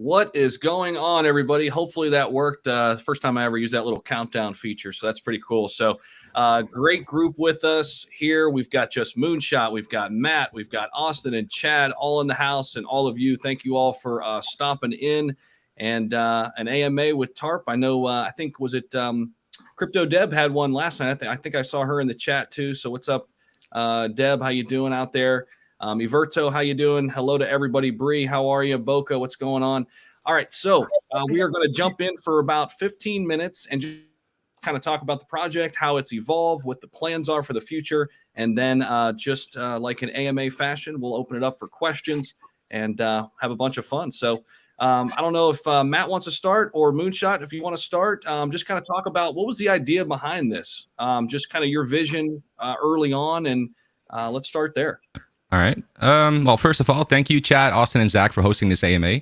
What is going on, everybody? Hopefully that worked. First time I ever used that little countdown feature, so that's pretty cool. So great group with us here. We've got just Moonshot, we've got Matt, we've got Austin and Chad all in the house, and all of you, thank you all for stopping in. And an AMA with Tarp. I know, I think, was it Crypto Deb had one last night. I think I saw her in the chat too. So what's up, Deb? How you doing out there? Everto, how you doing? Hello to everybody. Bree, how are you? Boca, what's going on? All right, so we are going to jump in for about 15 minutes and just kind of talk about the project, how it's evolved, what the plans are for the future, and then just like an AMA fashion, we'll open it up for questions and have a bunch of fun. So I don't know if Matt wants to start or Moonshot, if you want to start, just kind of talk about what was the idea behind this, just kind of your vision early on, and let's start there. All right. Well, first of all, thank you, Chad, Austin, and Zach for hosting this AMA.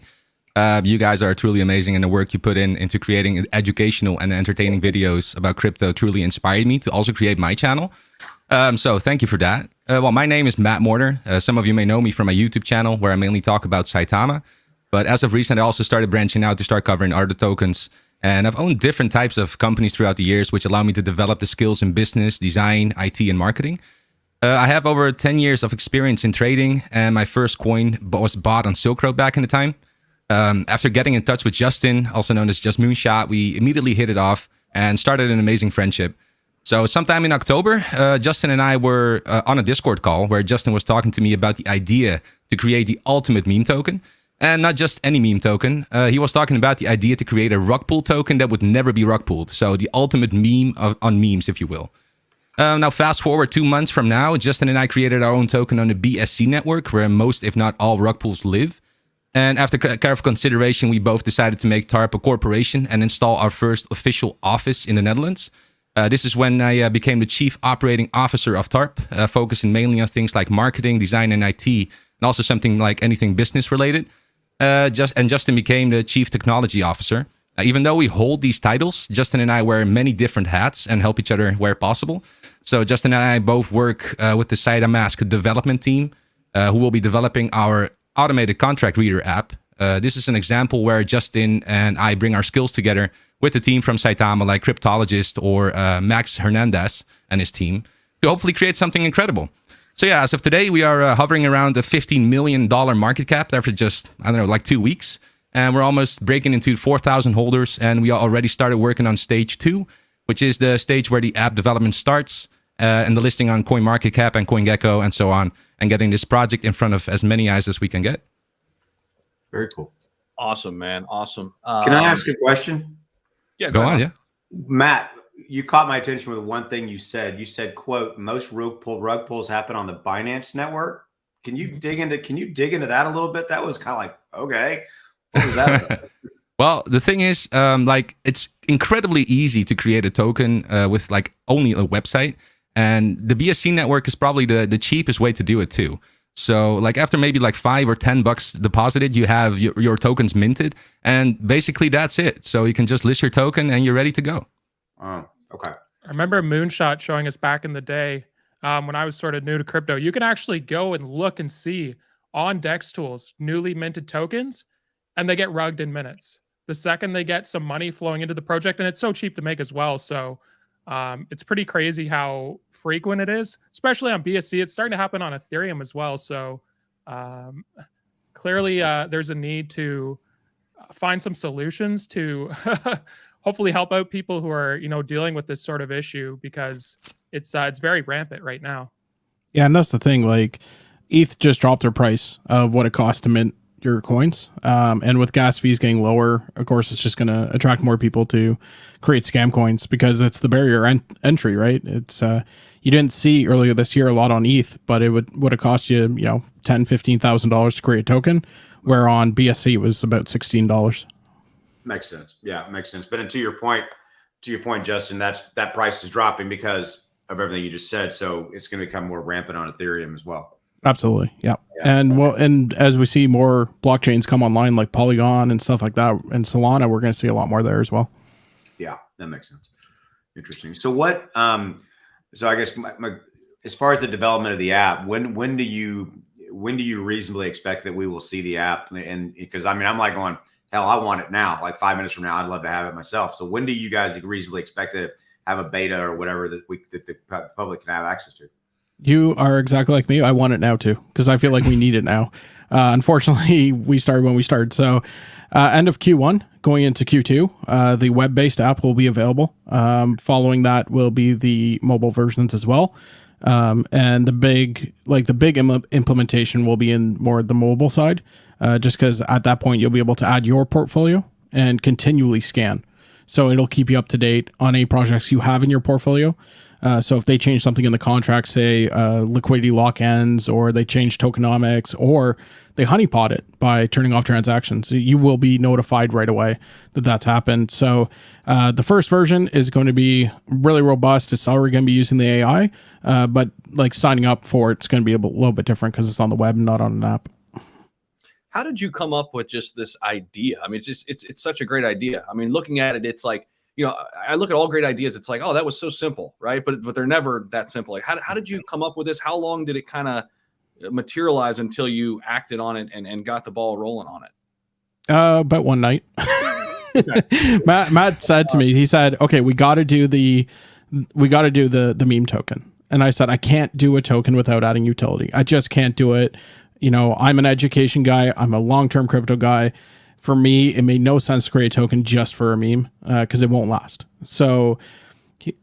You guys are truly amazing, and the work you put into creating educational and entertaining videos about crypto truly inspired me to also create my channel. So thank you for that. Well, my name is Matt Mortar. Some of you may know me from my YouTube channel, where I mainly talk about Saitama. But as of recent, I also started branching out to start covering other tokens. And I've owned different types of companies throughout the years, which allow me to develop the skills in business, design, IT, and marketing. I have over 10 years of experience in trading, and my first coin was bought on Silk Road back in the time. After getting in touch with Justin, also known as Just Moonshot, we immediately hit it off and started an amazing friendship. So sometime in October, Justin and I were on a Discord call where Justin was talking to me about the idea to create the ultimate meme token. And not just any meme token. He was talking about the idea to create a rug pull token that would never be rug pulled. So the ultimate meme on memes, if you will. Now, fast forward 2 months from now, Justin and I created our own token on the BSC network, where most, if not all, rug pulls live. And after careful consideration, we both decided to make Tarp a corporation and install our first official office in the Netherlands. This is when I became the chief operating officer of Tarp, focusing mainly on things like marketing, design, and IT, and also something like anything business related. Justin became the chief technology officer. Even though we hold these titles, Justin and I wear many different hats and help each other where possible. So Justin and I both work with the Saitama development team, who will be developing our automated contract reader app. This is an example where Justin and I bring our skills together with the team from Saitama, like Cryptologist or Max Hernandez and his team, to hopefully create something incredible. So yeah, as of today, we are hovering around a $15 million market cap after just, I don't know, like 2 weeks. And we're almost breaking into 4,000 holders. And we already started working on stage 2, which is the stage where the app development starts, and the listing on CoinMarketCap and CoinGecko and so on, and getting this project in front of as many eyes as we can get. Very cool. Awesome, man. Awesome. Can I ask a question? Yeah, go on. Yeah. Matt, you caught my attention with one thing you said. You said, quote, most rug pulls happen on the BINANCE network. Can you dig into that a little bit? That was kind of like, okay. What was that about? Well, the thing is, like, it's incredibly easy to create a token with like only a website, and the BSC network is probably the cheapest way to do it too. So like after maybe like $5 or $10 deposited, you have your tokens minted, and basically that's it. So you can just list your token and you're ready to go. Oh, okay. I remember Moonshot showing us back in the day when I was sort of new to crypto. You can actually go and look and see on Dextools newly minted tokens, and they get rugged in minutes. The second they get some money flowing into the project, and it's so cheap to make as well. So it's pretty crazy how frequent it is, especially on BSC. It's starting to happen on Ethereum as well. So clearly there's a need to find some solutions to hopefully help out people who are, dealing with this sort of issue, because it's very rampant right now. Yeah, and that's the thing. Like, ETH just dropped their price of what it costs to mint your coins, and with gas fees getting lower, of course, it's just going to attract more people to create scam coins, because it's the barrier entry, right? It's you didn't see earlier this year a lot on ETH, but it would have cost you, $10,000-$15,000 to create a token, where on BSC it was about $16. Makes sense. Yeah, makes sense. But to your point, Justin, that price is dropping because of everything you just said. So it's going to become more rampant on Ethereum as well. Absolutely. Yeah. And as we see more blockchains come online, like Polygon and stuff like that, and Solana, we're going to see a lot more there as well. Yeah, that makes sense. Interesting. So what, so I guess as far as the development of the app, when do you reasonably expect that we will see the app? And because I'm like going, hell, I want it now. Like 5 minutes from now, I'd love to have it myself. So when do you guys reasonably expect to have a beta or whatever that the public can have access to? You are exactly like me. I want it now too, because I feel like we need it now. Unfortunately, we started when we started. So end of Q1, going into Q2, the web-based app will be available. Following that will be the mobile versions as well. And the big implementation will be in more the mobile side, just because at that point you'll be able to add your portfolio and continually scan. So it'll keep you up to date on any projects you have in your portfolio. So if they change something in the contract, say liquidity lock ends, or they change tokenomics, or they honeypot it by turning off transactions, you will be notified right away that that's happened. So the first version is going to be really robust. It's already going to be using the AI, but like signing up for it's going to be a little bit different because it's on the web and not on an app. How did you come up with just this idea? I mean, it's such a great idea. I mean, looking at it, it's like, you know, I look at all great ideas. It's like, oh, that was so simple, right? But they're never that simple. Like, how did you come up with this? How long did it kind of materialize until you acted on it and got the ball rolling on it? About one night. Matt said to me, he said, okay, we got to do the meme token. And I said, I can't do a token without adding utility. I just can't do it. You know, I'm an education guy. I'm a long-term crypto guy. For me, it made no sense to create a token just for a meme because it won't last. So,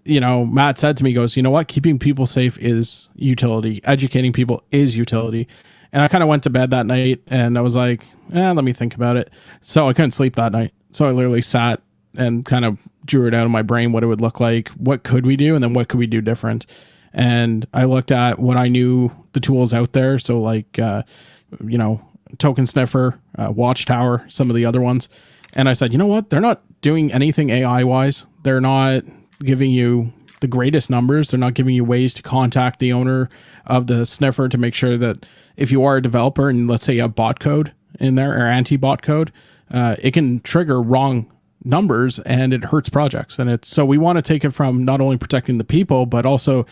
you know, Matt said to me, he goes, you know what? Keeping people safe is utility. Educating people is utility. And I kind of went to bed that night and I was like, let me think about it. So I couldn't sleep that night. So I literally sat and kind of drew it out of my brain what it would look like. What could we do? And then what could we do different? And I looked at what I knew the tools out there. So like, you know, Token Sniffer, Watchtower, some of the other ones. And I said, you know what? They're not doing anything AI wise. They're not giving you the greatest numbers. They're not giving you ways to contact the owner of the sniffer to make sure that if you are a developer and let's say you have bot code in there or anti-bot code, it can trigger wrong numbers and it hurts projects. And so we want to take it from not only protecting the people, but also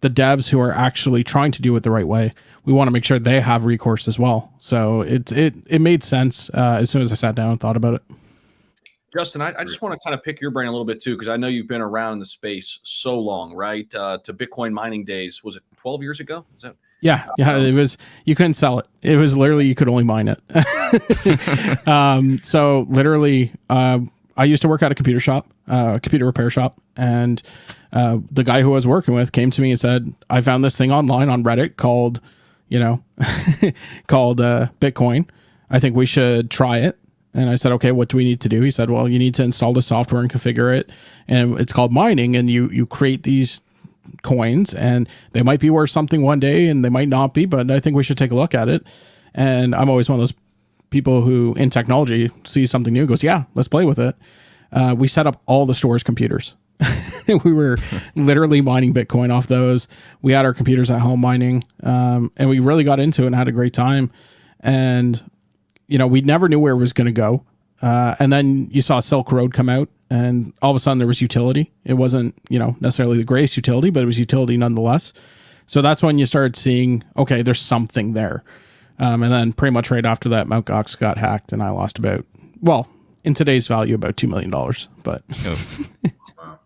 the devs who are actually trying to do it the right way. We want to make sure they have recourse as well. So it made sense as soon as I sat down and thought about it. Justin, I just want to kind of pick your brain a little bit too, because I know you've been around in the space so long, right? To Bitcoin mining days, was it 12 years ago? Is that? Yeah. It was, you couldn't sell it. It was literally, you could only mine it. So literally, I used to work at a computer shop, computer repair shop. And the guy who I was working with came to me and said, I found this thing online on Reddit called, you know, called Bitcoin. I think we should try it. And I said, okay, what do we need to do? He said, well, you need to install the software and configure it. And it's called mining. And you create these coins and they might be worth something one day and they might not be, but I think we should take a look at it. And I'm always one of those people who in technology sees something new and goes, yeah, let's play with it. We set up all the store's computers. We were literally mining Bitcoin off those. We had our computers at home mining, and we really got into it and had a great time. And, you know, we never knew where it was going to go. And then you saw Silk Road come out and all of a sudden there was utility. It wasn't, you know, necessarily the greatest utility, but it was utility nonetheless. So that's when you started seeing, okay, there's something there. And then pretty much right after that, Mt. Gox got hacked and I lost about, well, in today's value, about $2 million, but Wow.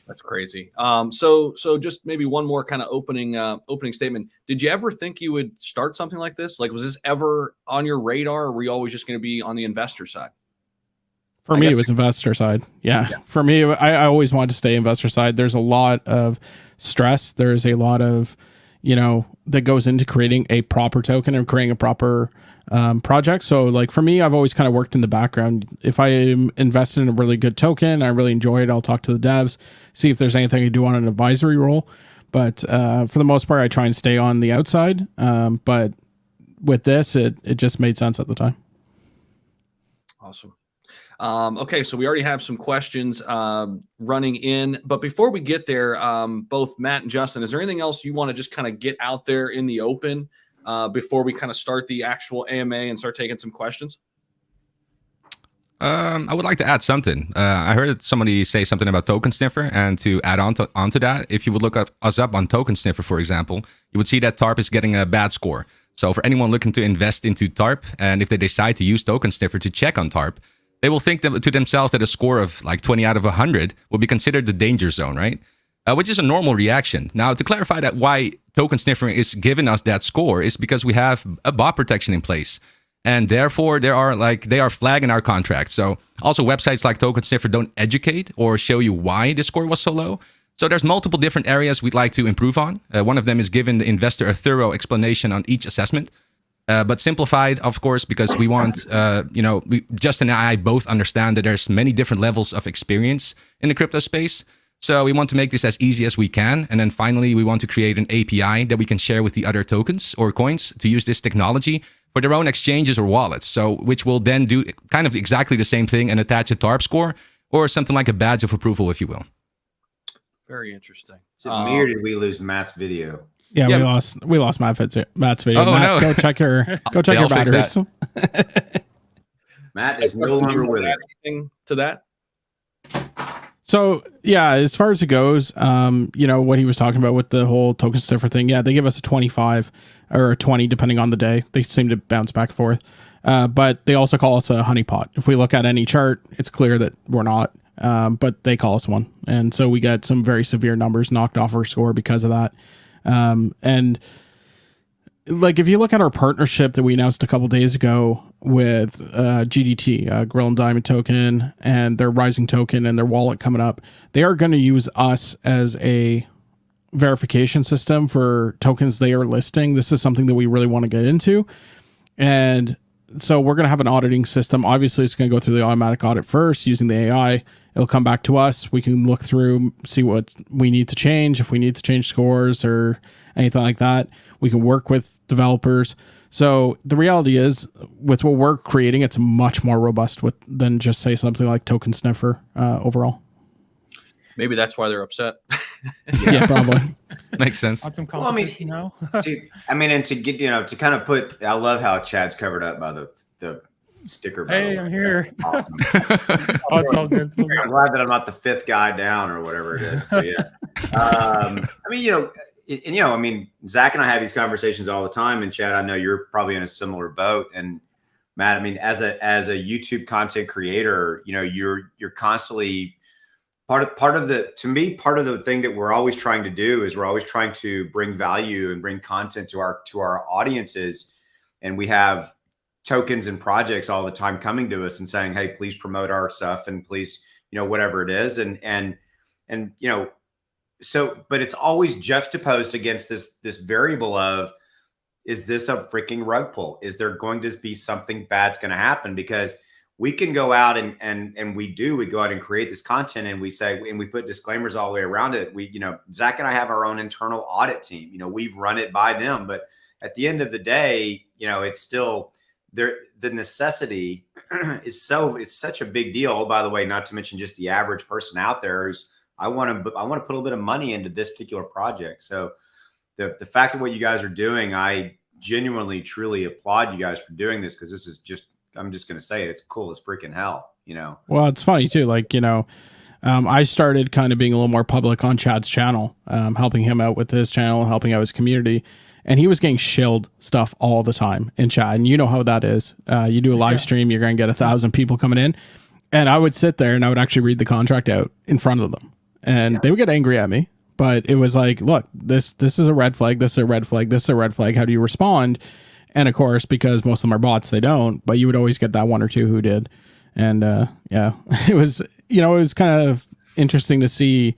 That's crazy. So just maybe one more kind of opening statement. Did you ever think you would start something like this? Like, was this ever on your radar, or were you always just going to be on the investor side? For me, it was investor side. Yeah. For me, I always wanted to stay investor side. There's a lot of stress. There's a lot of, you know, that goes into creating a proper token and creating a proper project. So like for me, I've always kind of worked in the background. If I am invested in a really good token, I really enjoy it, I'll talk to the devs, see if there's anything I do on an advisory role. But for the most part, I try and stay on the outside. But with this, it just made sense at the time. Awesome. Okay, so we already have some questions running in, but before we get there, both Matt and Justin, is there anything else you want to just kind of get out there in the open before we kind of start the actual AMA and start taking some questions? I would like to add something. I heard somebody say something about Token Sniffer, and to add onto that, if you would look us up on Token Sniffer, for example, you would see that Tarp is getting a bad score. So for anyone looking to invest into Tarp, and if they decide to use Token Sniffer to check on Tarp, they will think to themselves that a score of like 20 out of 100 will be considered the danger zone, right? Which is a normal reaction. Now, to clarify that why Token Sniffer is giving us that score is because we have a bot protection in place. And therefore, they are flagging our contract. So also websites like Token Sniffer don't educate or show you why the score was so low. So there's multiple different areas we'd like to improve on. One of them is giving the investor a thorough explanation on each assessment. But simplified, of course, because we want, Justin and I both understand that there's many different levels of experience in the crypto space. So we want to make this as easy as we can. And then finally, we want to create an API that we can share with the other tokens or coins to use this technology for their own exchanges or wallets. So which will then do kind of exactly the same thing and attach a TARP score or something like a badge of approval, if you will. Very interesting. Is it me or did we lose Matt's video? Yeah, we lost Matt's video. Oh, Matt, no. go check your batteries. Matt is no longer with us. Anything to that? So yeah, as far as it goes, what he was talking about with the whole Token Sniffer thing, yeah, they give us a 25 or a 20 depending on the day. They seem to bounce back and forth. But they also call us a honeypot. If we look at any chart, it's clear that we're not. But they call us one. And so we got some very severe numbers knocked off our score because of that. And like, if you look at our partnership that we announced a couple days ago with GDT, Grill and Diamond token, and their Rising token and their wallet coming up, they are going to use us as a verification system for tokens they are listing. This is something that we really want to get into. And so we're going to have an auditing system. Obviously, it's going to go through the automatic audit first using the AI. It'll come back to us. We can look through, see what we need to change, if we need to change scores or anything like that. We can work with developers. So the reality is, with what we're creating, it's much more robust than just say something like Token Sniffer overall. Maybe that's why they're upset. Yeah, probably. Makes sense. Want some competition now? And to get, to kind of put, I love how Chad's covered up by the sticker. Hey, I'm here. That's awesome. Oh, it's all good. It's all good. I'm glad that I'm not the fifth guy down or whatever it is. But yeah. Zach and I have these conversations all the time, and Chad, I know you're probably in a similar boat. And Matt, as a YouTube content creator, you're constantly part of the thing that we're always trying to do is we're always trying to bring value and bring content to our audiences. And we have tokens and projects all the time coming to us and saying, hey, please promote our stuff and please, whatever it is. But it's always juxtaposed against this variable of, is this a freaking rug pull? Is there going to be something bad's going to happen? Because we can go out and we go out and create this content and we say, and we put disclaimers all the way around it. Zach and I have our own internal audit team, we've run it by them, but at the end of the day, it's still there. The necessity is it's such a big deal, by the way, not to mention just the average person out there who's, I want to put a little bit of money into this particular project. So the fact of what you guys are doing, I genuinely, truly applaud you guys for doing this. Cause this is just, I'm just going to say it. It's cool as freaking hell, Well, it's funny too. I started kind of being a little more public on Chad's channel, helping him out with his channel, helping out his community. And he was getting shilled stuff all the time in chat. And you know how that is. You do a live stream, you're going to get 1,000 people coming in. And I would sit there and I would actually read the contract out in front of them. And they would get angry at me. But it was like, look, this is a red flag. This is a red flag. This is a red flag. How do you respond? And of course, because most of them are bots, they don't. But you would always get that one or two who did. And it was, it was kind of interesting to see,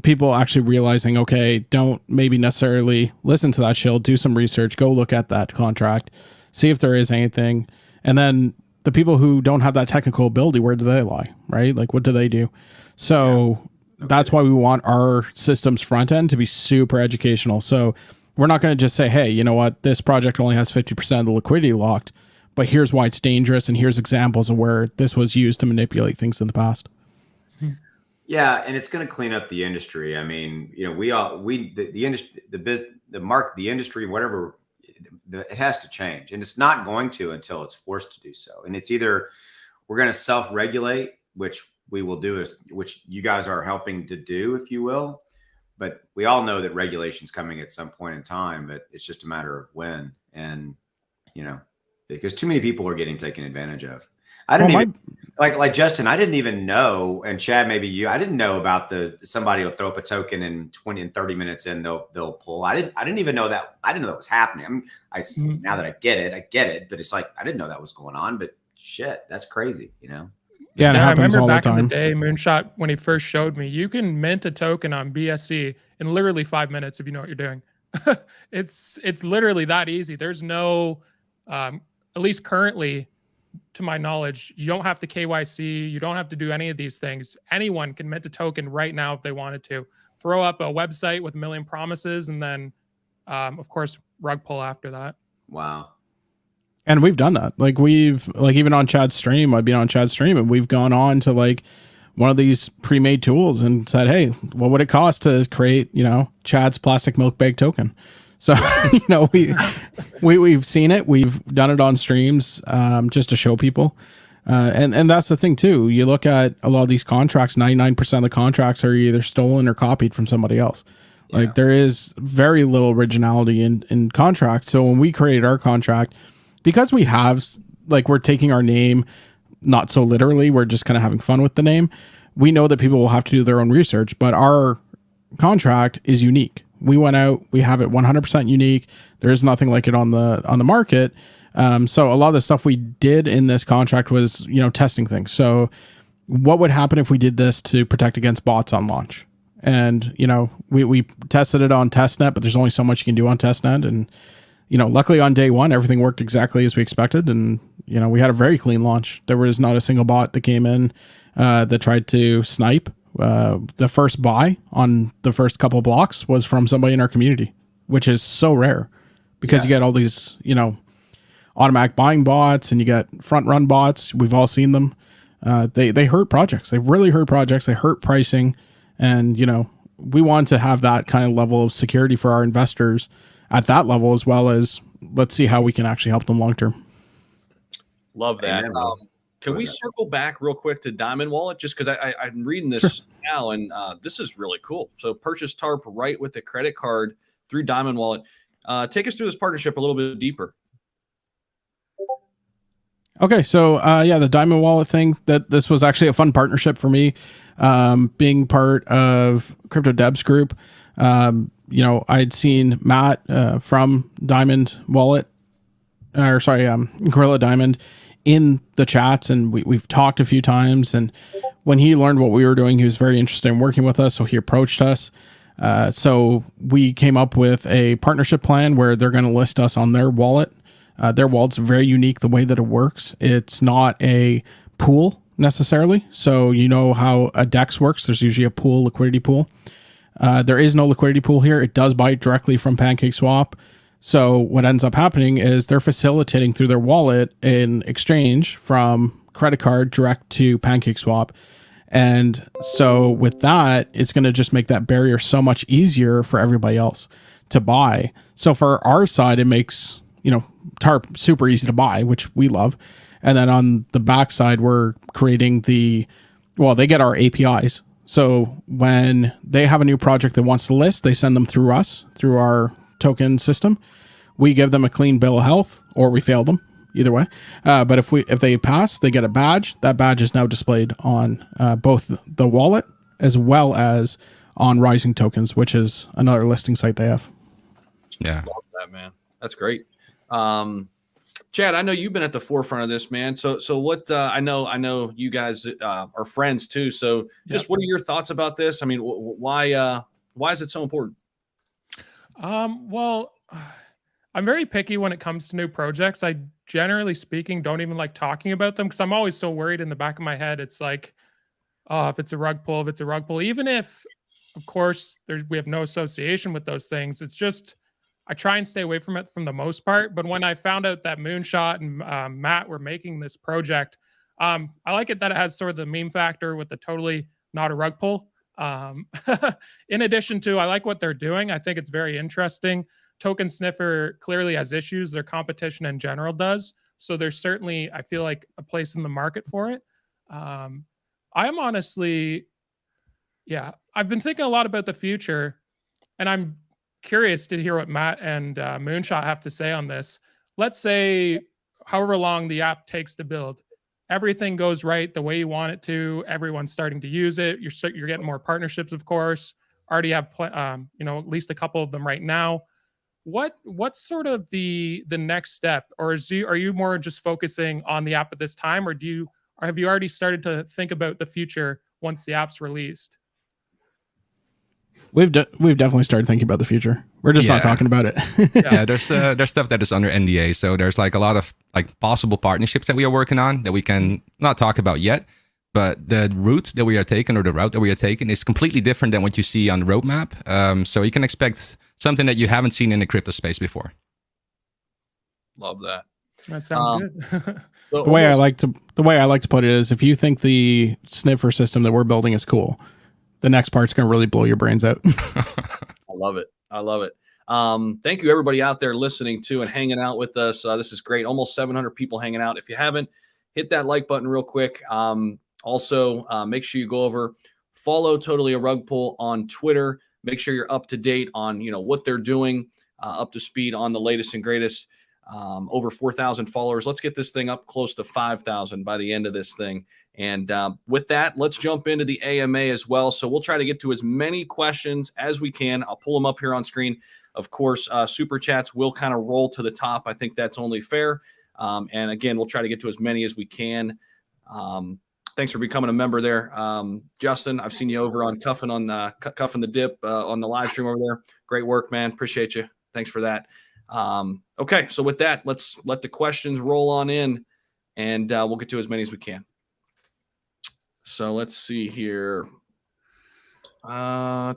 people actually realizing, okay, don't maybe necessarily listen to that shill, do some research, go look at that contract, see if there is anything. And then the people who don't have that technical ability, where do they lie, right? Like, what do they do? So that's why we want our systems front end to be super educational. So we're not going to just say, hey, you know what, this project only has 50% of the liquidity locked, but here's why it's dangerous. And here's examples of where this was used to manipulate things in the past. Yeah, and it's going to clean up the industry. I mean, the industry, the industry, whatever, it has to change, and it's not going to until it's forced to do so. And it's either we're going to self-regulate, which we will do, which you guys are helping to do, if you will. but we all know that regulation's coming at some point in time, but it's just a matter of when. And, you know, because too many people are getting taken advantage of. I didn't even like Justin, I didn't even know, and Chad, maybe you, I didn't know about somebody will throw up a token and 20 and 30 minutes in they'll pull. I didn't even know that. I didn't know that was happening. I mean, now that I get it, but it's like I didn't know that was going on, but shit, that's crazy, you know? Yeah, and it happens all the time. I remember back in the day, Moonshot, when he first showed me, you can mint a token on BSC in literally 5 minutes if you know what you're doing. It's literally that easy. There's no, at least currently, to my knowledge, you don't have to KYC. You don't have to do any of these things. Anyone can mint a token right now if they wanted to. Throw up a website with a million promises, and then, of course, rug pull after that. Wow. And we've done that. Like even on Chad's stream, I've been on Chad's stream and we've gone on to like one of these pre-made tools and said, hey, what would it cost to create, you know, Chad's plastic milk bag token? So, you know, we've seen it. We've done it on streams just to show people. And that's the thing too. You look at a lot of these contracts, 99% of the contracts are either stolen or copied from somebody else. Yeah. Like there is very little originality in contracts. So when we created our contract, because we have, like, we're taking our name, not so literally, we're just kind of having fun with the name. We know that people will have to do their own research, but our contract is unique. We went out, we have it 100% unique. There is nothing like it on the market. So a lot of the stuff we did in this contract was, you know, testing things. So what would happen if we did this to protect against bots on launch? And, you know, we tested it on testnet, but there's only so much you can do on testnet. And, you know, luckily on day one, everything worked exactly as we expected. And, you know, we had a very clean launch. There was not a single bot that came in that tried to snipe. The first buy on the first couple blocks was from somebody in our community, which is so rare because you get all these, you know, automatic buying bots and you get front run bots. We've all seen them. They hurt projects. They really hurt projects. They hurt pricing. And, you know, we want to have that kind of level of security for our investors at that level, as well as let's see how we can actually help them long term. Love that. Can we circle back real quick to Diamond Wallet? Just because I'm reading this now, and this is really cool. So purchase Tarp right with the credit card through Diamond Wallet. Take us through this partnership a little bit deeper. Okay, so the Diamond Wallet thing, that this was actually a fun partnership for me, being part of Crypto Debs Group. You know, I'd seen Matt from Diamond Wallet, Gorilla Diamond, in the chats, and we've talked a few times. And when he learned what we were doing, he was very interested in working with us, so he approached us. So we came up with a partnership plan where they're going to list us on their wallet. Their wallet's very unique the way that it works. It's not a pool necessarily. So you know how a DEX works. There's usually a pool, liquidity pool. There is no liquidity pool here. It does buy directly from PancakeSwap. So what ends up happening is they're facilitating through their wallet an exchange from credit card direct to PancakeSwap. And so with that, it's going to just make that barrier so much easier for everybody else to buy. So for our side, it makes, you know, Tarp super easy to buy, which we love. And then on the back side, we're creating they get our APIs. So when they have a new project that wants to list, they send them through us, through our token system. We give them a clean bill of health, or we fail them, either way. But if they pass, they get a badge. That badge is now displayed on both the wallet as well as on Rising Tokens, which is another listing site they have. Yeah, love that, man. That's great. Chad, I know you've been at the forefront of this, man. So what? I know you guys are friends too. So just what are your thoughts about this? I mean, why is it so important? Well, I'm very picky when it comes to new projects. I generally speaking don't even like talking about them because I'm always so worried in the back of my head. It's like, oh, if it's a rug pull, even if, of course, we have no association with those things. It's just, I try and stay away from it from the most part. But when I found out that Moonshot and Matt were making this project, I like it that it has sort of the meme factor with the totally not a rug pull. In addition to, I like what they're doing. I think it's very interesting. Token Sniffer clearly has issues. Their competition in general does. So there's certainly, I feel like, a place in the market for it. I'm honestly, I've been thinking a lot about the future. and I'm curious to hear what Matt and Moonshot have to say on this. Let's say, however long the app takes to build, everything goes right the way you want it to. Everyone's starting to use it. You're getting more partnerships, of course. Already have at least a couple of them right now. What's sort of the next step, or are you more just focusing on the app at this time, or have you already started to think about the future once the app's released? We've definitely started thinking about the future. We're just not talking about it. Yeah, there's stuff that is under NDA, so there's like a lot of like possible partnerships that we are working on that we can not talk about yet. But the route that we are taking, or the route that we are taking, is completely different than what you see on the roadmap. So you can expect something that you haven't seen in the crypto space before. Love that. That sounds good. The way I like to put it is, if you think the sniffer system that we're building is cool, the next part's going to really blow your brains out. I love it. Thank you, everybody out there listening to and hanging out with us. This is great. Almost 700 people hanging out. If you haven't, hit that like button real quick. Also, make sure you go over, follow Totally a Rug Pull on Twitter. Make sure you're up to date on what they're doing, up to speed on the latest and greatest. Over 4,000 followers. Let's get this thing up close to 5,000 by the end of this thing. And with that, let's jump into the AMA as well. So we'll try to get to as many questions as we can. I'll pull them up here on screen. Of course, super chats will kind of roll to the top. I think that's only fair. And again, we'll try to get to as many as we can. Thanks for becoming a member there. Justin, I've seen you over on Cuffin' the Dip on the live stream over there. Great work, man. Appreciate you. Thanks for that. Okay, so with that, let's let the questions roll on in, and we'll get to as many as we can. So let's see here. Sorry, I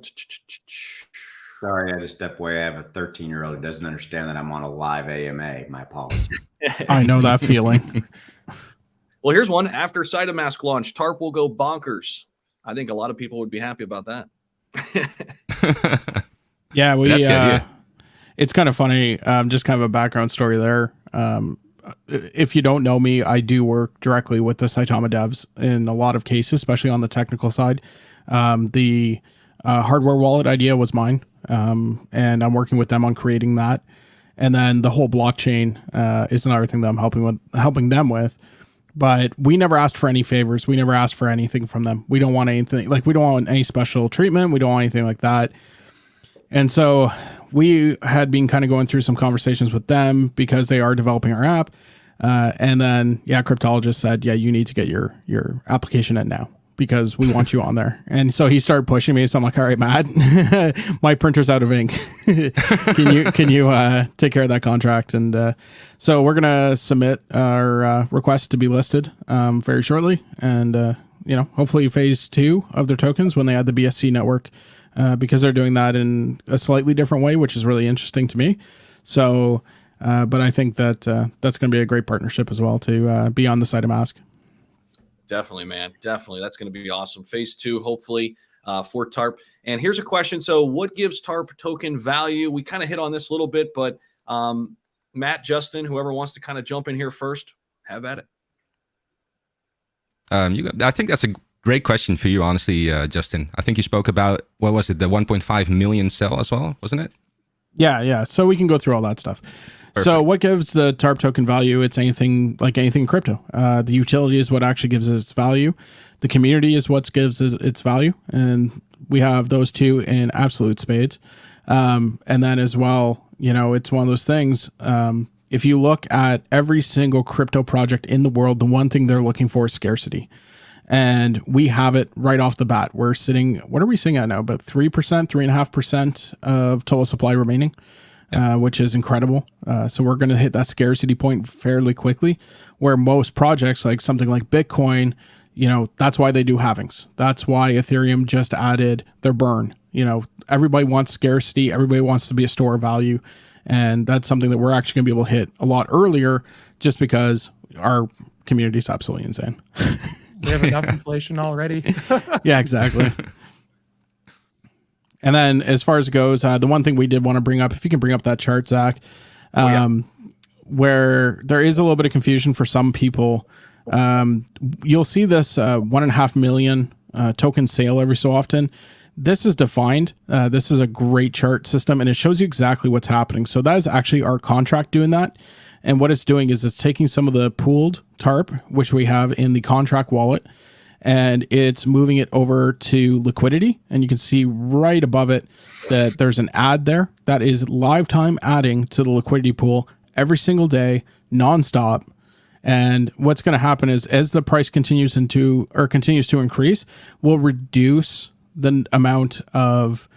had to step away. I have a 13-year-old who doesn't understand that I'm on a live AMA. My apologies. I know that feeling. Well, here's one. After Saitama launch, Tarp will go bonkers. I think a lot of people would be happy about that. Yeah, it's kind of funny. Just kind of a background story there. If you don't know me, I do work directly with the Saitama devs in a lot of cases, especially on the technical side. The hardware wallet idea was mine, and I'm working with them on creating that. And then the whole blockchain is another thing that I'm helping them with. But we never asked for any favors. We never asked for anything from them. We don't want anything, like we don't want any special treatment. We don't want anything like that. And so we had been kind of going through some conversations with them because they are developing our app. And then, Cryptologist said, you need to get your application in now because we want you on there. And so he started pushing me. So I'm like, all right, Matt, my printer's out of ink. Can you take care of that contract? And so we're going to submit our request to be listed very shortly. And, hopefully phase 2 of their tokens when they add the BSC network. Because they're doing that in a slightly different way, which is really interesting to me. So, but I think that that's going to be a great partnership as well to be on the Saitama. Definitely, man. Definitely. That's going to be awesome. Phase 2, hopefully, for Tarp. And here's a question. So what gives Tarp token value? We kind of hit on this a little bit, but Matt, Justin, whoever wants to kind of jump in here first, have at it. I think that's a great question for you, honestly, Justin. I think you spoke about, what was it, the 1.5 million sell as well, wasn't it? Yeah. So we can go through all that stuff. Perfect. So what gives the Tarp token value? It's anything in crypto. The utility is what actually gives it its value. The community is what gives it its value. And we have those two in absolute spades. And then as well, it's one of those things. If you look at every single crypto project in the world, the one thing they're looking for is scarcity. And we have it right off the bat. We're sitting, what are we sitting at now? About 3%, 3.5% of total supply remaining, which is incredible. So we're going to hit that scarcity point fairly quickly, where most projects, like something like Bitcoin, that's why they do halvings. That's why Ethereum just added their burn. Everybody wants scarcity. Everybody wants to be a store of value. And that's something that we're actually going to be able to hit a lot earlier just because our community is absolutely insane. We have enough inflation already. Yeah, exactly. And then as far as it goes, the one thing we did want to bring up, if you can bring up that chart, Zach, where there is a little bit of confusion for some people. You'll see this 1.5 million token sale every so often. This is defined. This is a great chart system, and it shows you exactly what's happening. So that is actually our contract doing that. And what it's doing is it's taking some of the pooled TARP, which we have in the contract wallet, and it's moving it over to liquidity. And you can see right above it that there's an ad there that is live time adding to the liquidity pool every single day, nonstop. And what's going to happen is as the price continues to increase, we'll reduce the amount of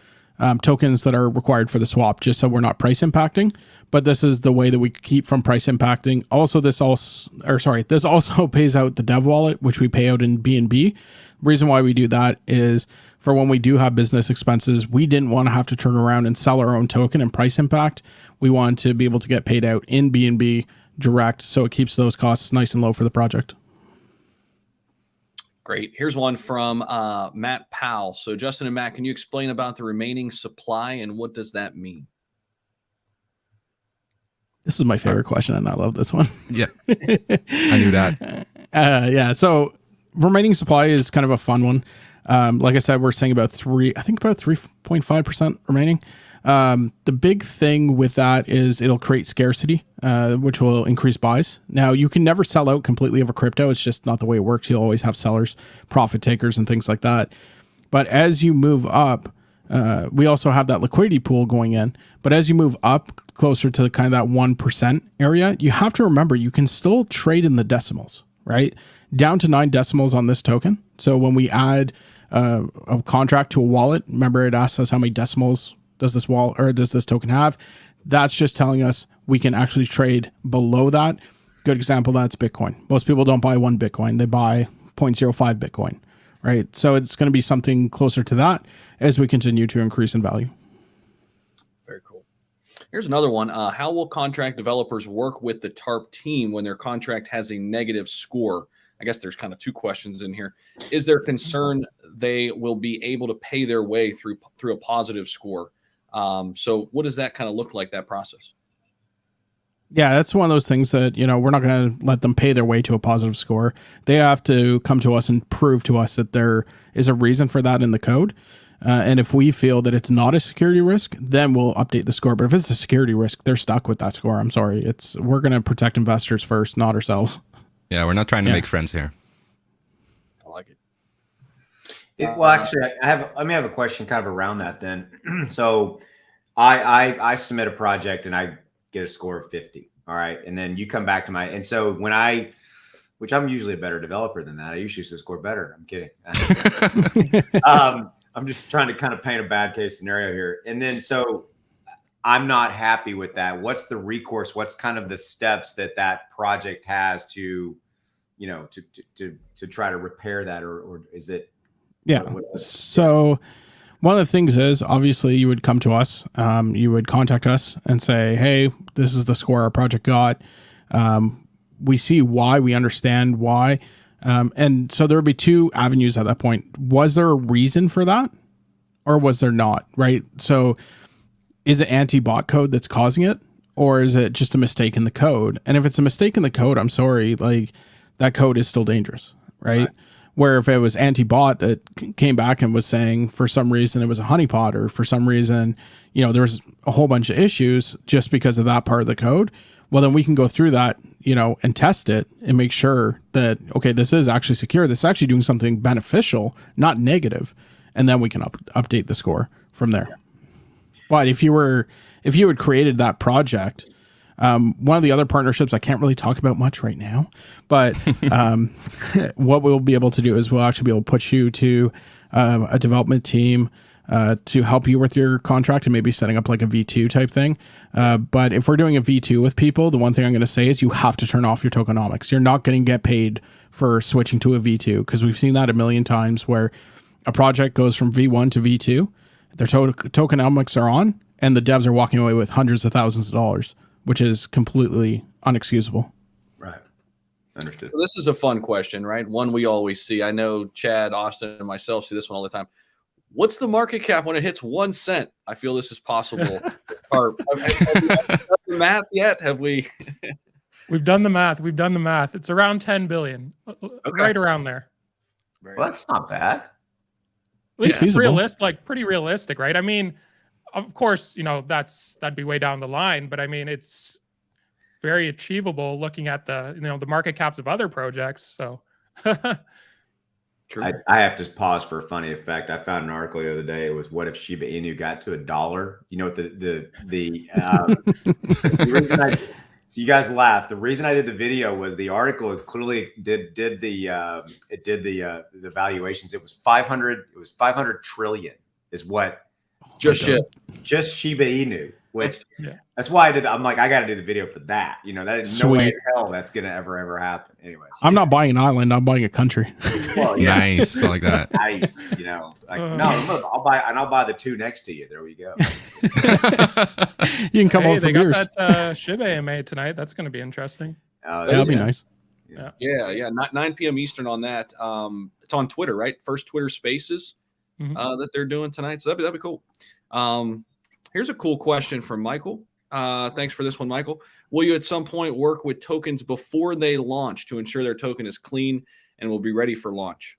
tokens that are required for the swap, just so we're not price impacting. But this is the way that we keep from price impacting. Also, this also pays out the dev wallet, which we pay out in BNB. The reason why we do that is for when we do have business expenses, we didn't want to have to turn around and sell our own token and price impact. We want to be able to get paid out in BNB direct, so it keeps those costs nice and low for the project. Great. Here's one from Matt Powell. So Justin and Matt, can you explain about the remaining supply and what does that mean? This is my favorite question, and I love this one. Yeah, I knew that. Yeah. So remaining supply is kind of a fun one. Like I said, we're saying about 3.5% remaining. The big thing with that is it'll create scarcity, which will increase buys. Now, you can never sell out completely of a crypto. It's just not the way it works. You'll always have sellers, profit takers, and things like that. But as you move up, we also have that liquidity pool going in. But as you move up closer to kind of that 1% area, you have to remember you can still trade in the decimals, right? Down to 9 decimals on this token. So when we add a contract to a wallet, remember it asks us how many decimals does this wallet or does this token have? That's just telling us we can actually trade below that. Good example, that's Bitcoin. Most people don't buy 1 Bitcoin. They buy 0.05 Bitcoin, right? So it's going to be something closer to that as we continue to increase in value. Very cool. Here's another one. How will contract developers work with the TARP team when their contract has a negative score? I guess there's kind of 2 questions in here. Is there concern they will be able to pay their way through a positive score? So what does that kind of look like, that process? Yeah, that's one of those things that, we're not going to let them pay their way to a positive score. They have to come to us and prove to us that there is a reason for that in the code. And if we feel that it's not a security risk, then we'll update the score. But if it's a security risk, they're stuck with that score. I'm sorry. We're going to protect investors first, not ourselves. Yeah, we're not trying to make friends here. I like it. Well, actually, let me have a question kind of around that then. So I submit a project and I get a score of 50. All right. And then you come back to and so which I'm usually a better developer than that. I usually score better. I'm kidding. I'm just trying to kind of paint a bad case scenario here. And then, so I'm not happy with that. What's the recourse? What's kind of the steps that project has to try to repair that, or is it? Yeah. So one of the things is obviously you would come to us, you would contact us and say, hey, this is the score our project got. We see why, we understand why. And so there would be 2 avenues at that point. Was there a reason for that or was there not? Right. So is it anti-bot code that's causing it, or is it just a mistake in the code? And if it's a mistake in the code, I'm sorry, like that code is still dangerous. Right. Where if it was anti-bot that came back and was saying for some reason it was a honeypot, or for some reason, there was a whole bunch of issues just because of that part of the code, well, then we can go through that, and test it and make sure that, okay, this is actually secure. This is actually doing something beneficial, not negative. And then we can update the score from there. But if you had created that project, one of the other partnerships I can't really talk about much right now, but what we'll be able to do is we'll actually be able to put you to a development team to help you with your contract and maybe setting up like a V2 type thing. But if we're doing a V2 with people, the one thing I'm going to say is you have to turn off your tokenomics. You're not going to get paid for switching to a V2, because we've seen that a million times where a project goes from V1 to V2, their tokenomics are on, and the devs are walking away with hundreds of thousands of dollars, which is completely unexcusable. Right. Understood. So this is a fun question, right? One we always see. I know Chad, Austin, and myself see this one all the time. What's the market cap when it hits 1 cent? I feel this is possible. Have we done the math yet? Have we? We've done the math. It's around 10 billion, right around there. Well, that's not bad. least it's feasible. realistic, like pretty realistic, right? I mean, of course, that'd be way down the line, but I mean, it's very achievable looking at the the market caps of other projects. So True. I have to pause for a funny effect. I found an article the other day. It was, what if Shiba Inu got to $1? You know what the reason so you guys laughed. The reason I did the video was the article clearly did the valuations. It was 500. It was 500 trillion is what Just Shiba. Just Shiba Inu. Which Yeah. that's why I did. I'm like, I got to do the video for that. That is no way in hell that's gonna ever happen. Anyways, I'm not buying an island. I'm buying a country. Well, yeah. Nice, I like that. Nice. I'll buy the 2 next to you. There we go. You can come over they for got beers. that Shiba AMA tonight. That's going to be interesting. That'd be nice. Yeah. 9 p.m. Eastern on that. It's on Twitter, right? First Twitter Spaces that they're doing tonight. So that'd be cool. Here's a cool question from Michael. Thanks for this one, Michael. Will you at some point work with tokens before they launch to ensure their token is clean and will be ready for launch?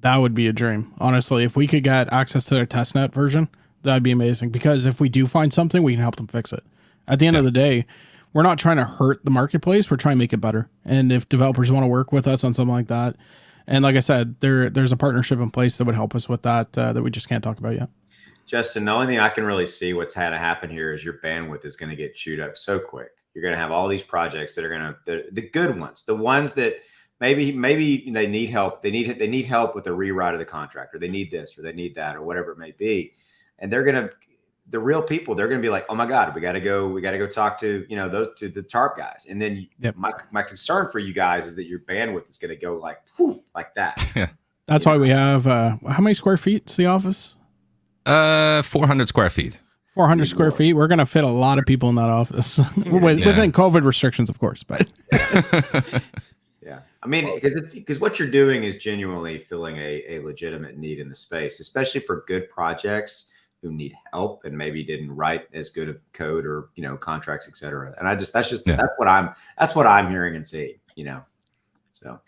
That would be a dream. Honestly, if we could get access to their testnet version, that'd be amazing. Because if we do find something, we can help them fix it. At the end of the day, we're not trying to hurt the marketplace. We're trying to make it better. And if developers want to work with us on something like that, and like I said, there's a partnership in place that would help us with that that we just can't talk about yet. Justin, the only thing I can really see what's had to happen here is your bandwidth is going to get chewed up so quick. You're going to have all these projects that are the good ones, the ones that maybe they need help. They need help with the rewrite of the contract, or they need this, or they need that, or whatever it may be. And the real people, they're going to be like, oh my God, we got to go talk to, to the Tarp guys. And then my concern for you guys is that your bandwidth is going to go like, whew, like that. Yeah. That's why we have, how many square feet is the office? 400 square feet. 400 square feet. We're going to fit a lot of people in that office within COVID restrictions, of course, but yeah. I mean, because what you're doing is genuinely filling a legitimate need in the space, especially for good projects who need help and maybe didn't write as good of code or, contracts, et cetera. And that's what I'm hearing and seeing, so.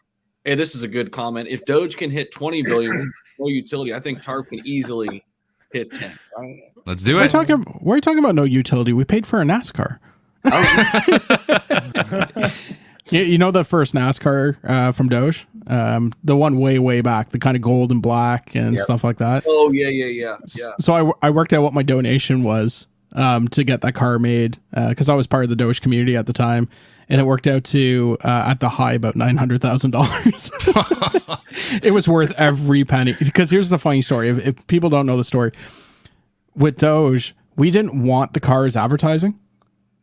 Hey, this is a good comment. If Doge can hit 20 billion with no utility, I think Tarp can easily hit 10. Right? Let's do it. We're talking about no utility. We paid for a NASCAR. You know the first NASCAR from Doge? The one way back, the kind of gold and black and stuff like that. Oh, yeah. So I worked out what my donation was to get that car made because I was part of the Doge community at the time. And it worked out to, at the high, about $900,000. It was worth every penny. Because here's the funny story. If people don't know the story, with Doge, we didn't want the car as advertising.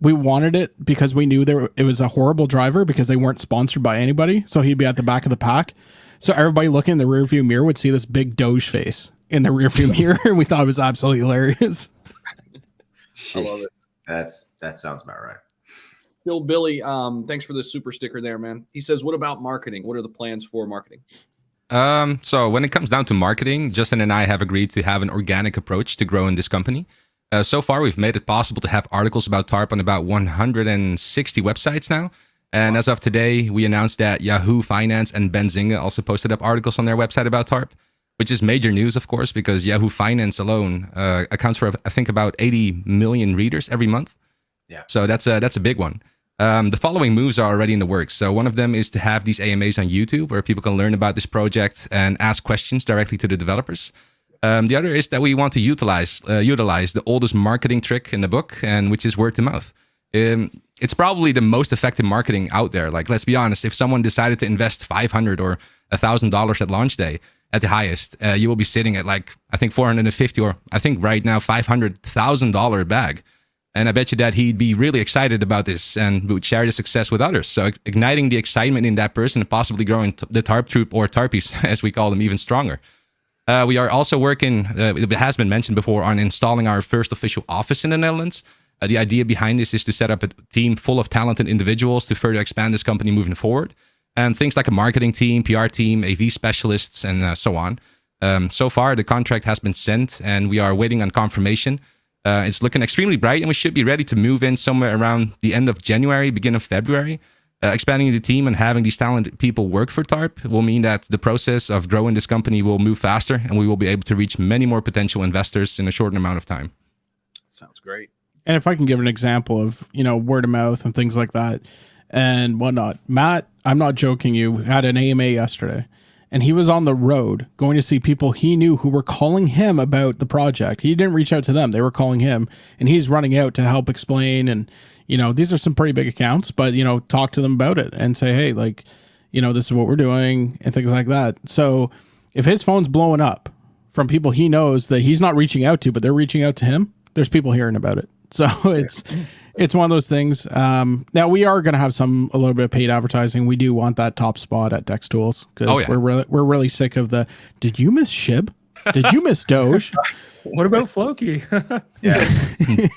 We wanted it because we knew it was a horrible driver because they weren't sponsored by anybody. So he'd be at the back of the pack. So everybody looking in the rearview mirror would see this big Doge face in the rearview mirror. And we thought it was absolutely hilarious. I love it. That sounds about right. Bill Billy, thanks for the super sticker there, man. He says, what about marketing? What are the plans for marketing? So when it comes down to marketing, Justin and I have agreed to have an organic approach to grow in this company. So far, we've made it possible to have articles about Tarp on about 160 websites now. And as of today, we announced that Yahoo Finance and Benzinga also posted up articles on their website about Tarp, which is major news, of course, because Yahoo Finance alone accounts for, I think, about 80 million readers every month. Yeah. So that's a big one. The following moves are already in the works. So one of them is to have these AMAs on YouTube where people can learn about this project and ask questions directly to the developers. The other is that we want to utilize the oldest marketing trick in the book, and which is word of mouth. It's probably the most effective marketing out there. Like, let's be honest, if someone decided to invest $500 or $1,000 at launch day at the highest, you will be sitting at like, I think $450 or I think right now $500,000 bag. And I bet you that he'd be really excited about this and would share the success with others. So igniting the excitement in that person and possibly growing the Tarp troop, or Tarpies, as we call them, even stronger. We are also working, it has been mentioned before, on installing our first official office in the Netherlands. The idea behind this is to set up a team full of talented individuals to further expand this company moving forward. And things like a marketing team, PR team, AV specialists, and so on. So far, the contract has been sent and we are waiting on confirmation. It's looking extremely bright and we should be ready to move in somewhere around the end of January, beginning of February. Expanding the team and having these talented people work for Tarp will mean that the process of growing this company will move faster, and we will be able to reach many more potential investors in a shortened amount of time. Sounds great. And if I can give an example of, word of mouth and things like that and whatnot, Matt, I'm not joking, you had an AMA yesterday, and he was on the road going to see people he knew who were calling him about the project. He didn't reach out to them. They were calling him, and he's running out to help explain. And, these are some pretty big accounts, but, talk to them about it and say, hey, like, this is what we're doing and things like that. So if his phone's blowing up from people he knows that he's not reaching out to, but they're reaching out to him, there's people hearing about it. So it's one of those things. Now we are going to have a little bit of paid advertising. We do want that top spot at Dextools because we're really sick of the, did you miss Shib? Did you miss Doge? What about Floki? Yeah.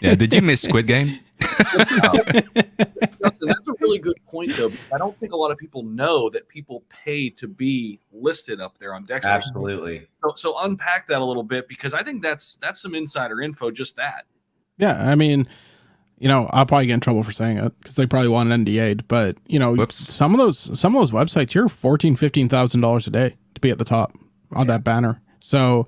Did you miss Squid Game? Justin, that's a really good point, though. I don't think a lot of people know that people pay to be listed up there on Dextools. Absolutely. So unpack that a little bit, because I think that's some insider info, just that. Yeah, I mean, I'll probably get in trouble for saying it because they probably want an NDA'd, but some of those websites, you're $14,000-$15,000 a day to be at the top on that banner. So,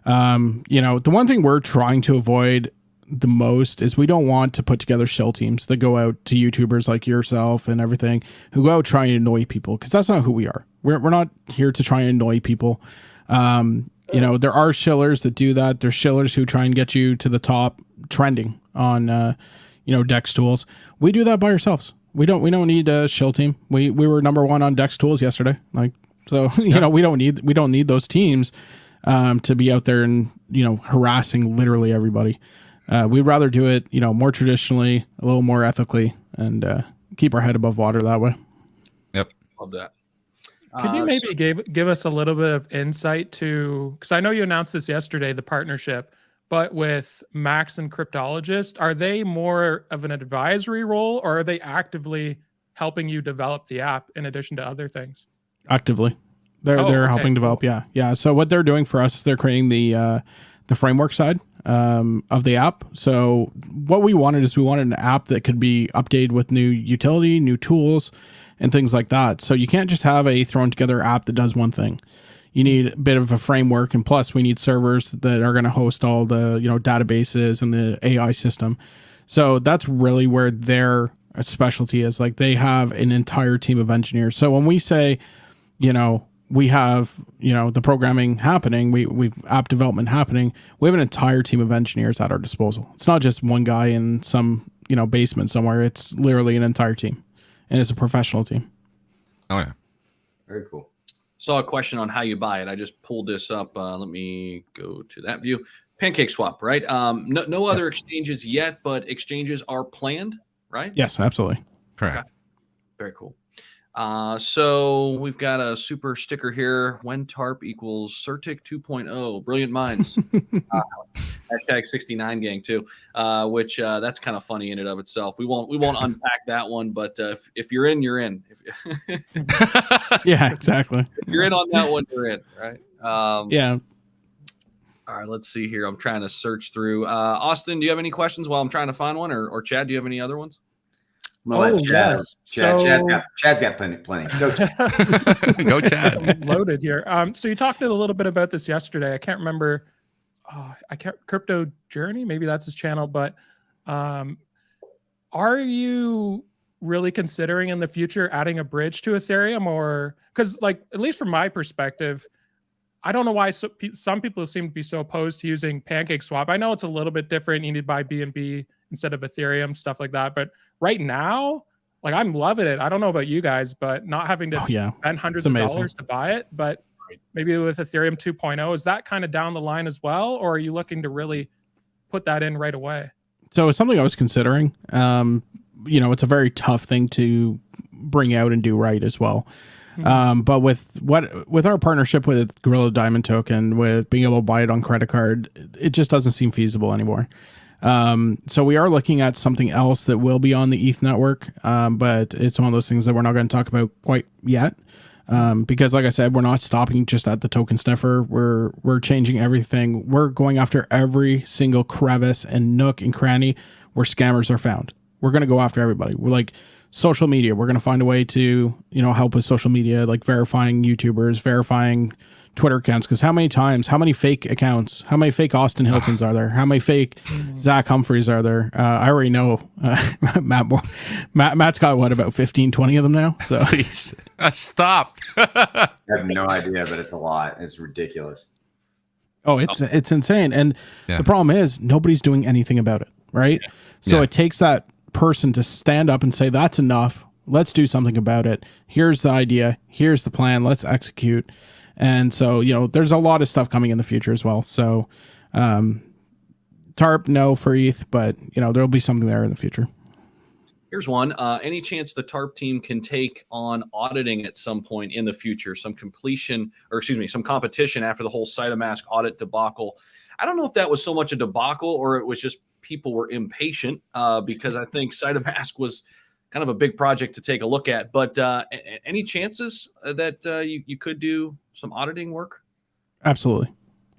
the one thing we're trying to avoid the most is we don't want to put together shell teams that go out to YouTubers like yourself and everything who go out trying to annoy people, because that's not who we are. We're not here to try and annoy people. There are shillers that do that. There's shillers who try and get you to the top trending on, Dextools. We do that by ourselves. We don't need a shill team. We were number one on Dextools yesterday. We don't need those teams, to be out there and, harassing literally everybody. We'd rather do it, more traditionally, a little more ethically, and, keep our head above water that way. Yep. Love that. Could you maybe give us a little bit of insight to, because I know you announced this yesterday, the partnership, but with Max and Cryptologist, are they more of an advisory role, or are they actively helping you develop the app in addition to other things? Actively. They're helping develop. Yeah. Yeah. So what they're doing for us is they're creating the framework side of the app. So what we wanted an app that could be updated with new utility, new tools, and things like that. So you can't just have a thrown together app that does one thing. You need a bit of a framework, and plus we need servers that are going to host all the databases and the AI system. So that's really where their specialty is. Like, they have an entire team of engineers. So when we say, we have, the programming happening, we've app development happening, we have an entire team of engineers at our disposal. It's not just one guy in some, basement somewhere. It's literally an entire team, and it's a professional team. Oh yeah. Very cool. Saw a question on how you buy it. I just pulled this up. Let me go to that view. Pancake swap, right? No other exchanges yet, but exchanges are planned, right? Yes, absolutely. Correct. Okay. Very cool. So we've got a super sticker here. When Tarp equals Certic 2.0. Brilliant minds. Hashtag 69 gang too, which that's kind of funny in and of itself. We won't unpack that one, but if you're in, you're in. Yeah, exactly. If you're in on that one, you're in, right? Yeah. All right, let's see here. I'm trying to search through. Austin, do you have any questions while I'm trying to find one, or Chad, do you have any other ones? Yes. Chad's got plenty. Go, Chad. Go Chad. I'm loaded here. So you talked a little bit about this yesterday. I can't remember. Crypto Journey, maybe that's his channel. But are you really considering in the future adding a bridge to Ethereum, or because, at least from my perspective, I don't know why some people seem to be so opposed to using Pancake Swap. I know it's a little bit different. You need to buy BNB instead of Ethereum, stuff like that. But right now, I'm loving it. I don't know about you guys, but not having to spend hundreds of dollars to buy it. But maybe with Ethereum 2.0, is that kind of down the line as well? Or are you looking to really put that in right away? So it's something I was considering. It's a very tough thing to bring out and do right as well. But with our partnership with Gorilla Diamond Token, with being able to buy it on credit card, it just doesn't seem feasible anymore. So we are looking at something else that will be on the ETH network, but it's one of those things that we're not going to talk about quite yet, because, like I said, we're not stopping just at the token sniffer. We're changing everything. We're going after every single crevice and nook and cranny where scammers are found. We're going to go after everybody. We're social media. We're going to find a way to, help with social media, like verifying YouTubers, verifying Twitter accounts. Because how many fake accounts, how many fake Austin Hiltons are there? How many fake Zach Humphries are there? I already know Matt's got about 15, 20 of them now. So Please stop. I have no idea, but it's a lot. It's ridiculous. Oh, it's insane. And the problem is nobody's doing anything about it. Right. Yeah. So it takes that person to stand up and say, that's enough. Let's do something about it. Here's the idea. Here's the plan. Let's execute. And so, there's a lot of stuff coming in the future as well. So, Tarp, no for ETH, but there'll be something there in the future. Here's one. Any chance the Tarp team can take on auditing at some point in the future? Some competition after the whole Saitama audit debacle. I don't know if that was so much a debacle or it was just people were impatient because I think Saitama was kind of a big project to take a look at. But any chances that you could do some auditing work? Absolutely.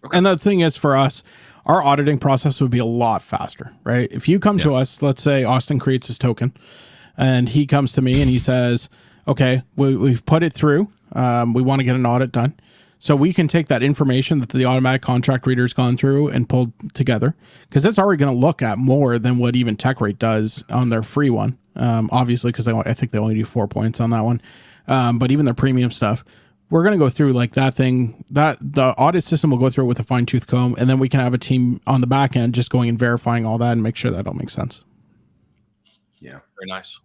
Okay. And the thing is, for us, our auditing process would be a lot faster, right? If you come to us, let's say Austin creates his token and he comes to me and he says, okay, we've put it through. We want to get an audit done. So we can take that information that the automatic contract reader's gone through and pulled together, because it's already going to look at more than what even TechRate does on their free one. Obviously, because I think they only do 4 points on that one. But even their premium stuff, we're going to go through like that thing, that the audit system will go through it with a fine tooth comb. And then we can have a team on the back end just going and verifying all that and make sure that all makes sense. Yeah, very nice.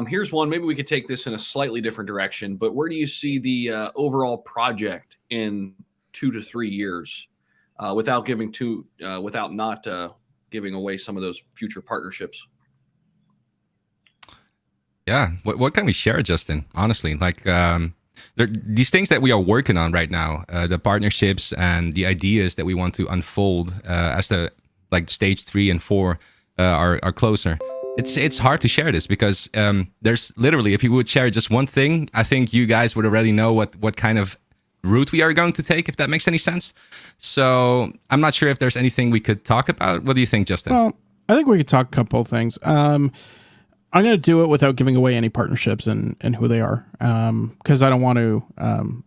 Here's one. Maybe we could take this in a slightly different direction, but where do you see the overall project in 2 to 3 years without not giving away some of those future partnerships? Yeah. What can we share, Justin? Honestly, like these things that we are working on right now, the partnerships and the ideas that we want to unfold as the stage 3 and 4 are closer. It's hard to share this because there's literally, if you would share just one thing, I think you guys would already know what kind of route we are going to take, if that makes any sense. So I'm not sure if there's anything we could talk about. What do you think, Justin? Well, I think we could talk a couple of things. I'm going to do it without giving away any partnerships and who they are, because I don't want to.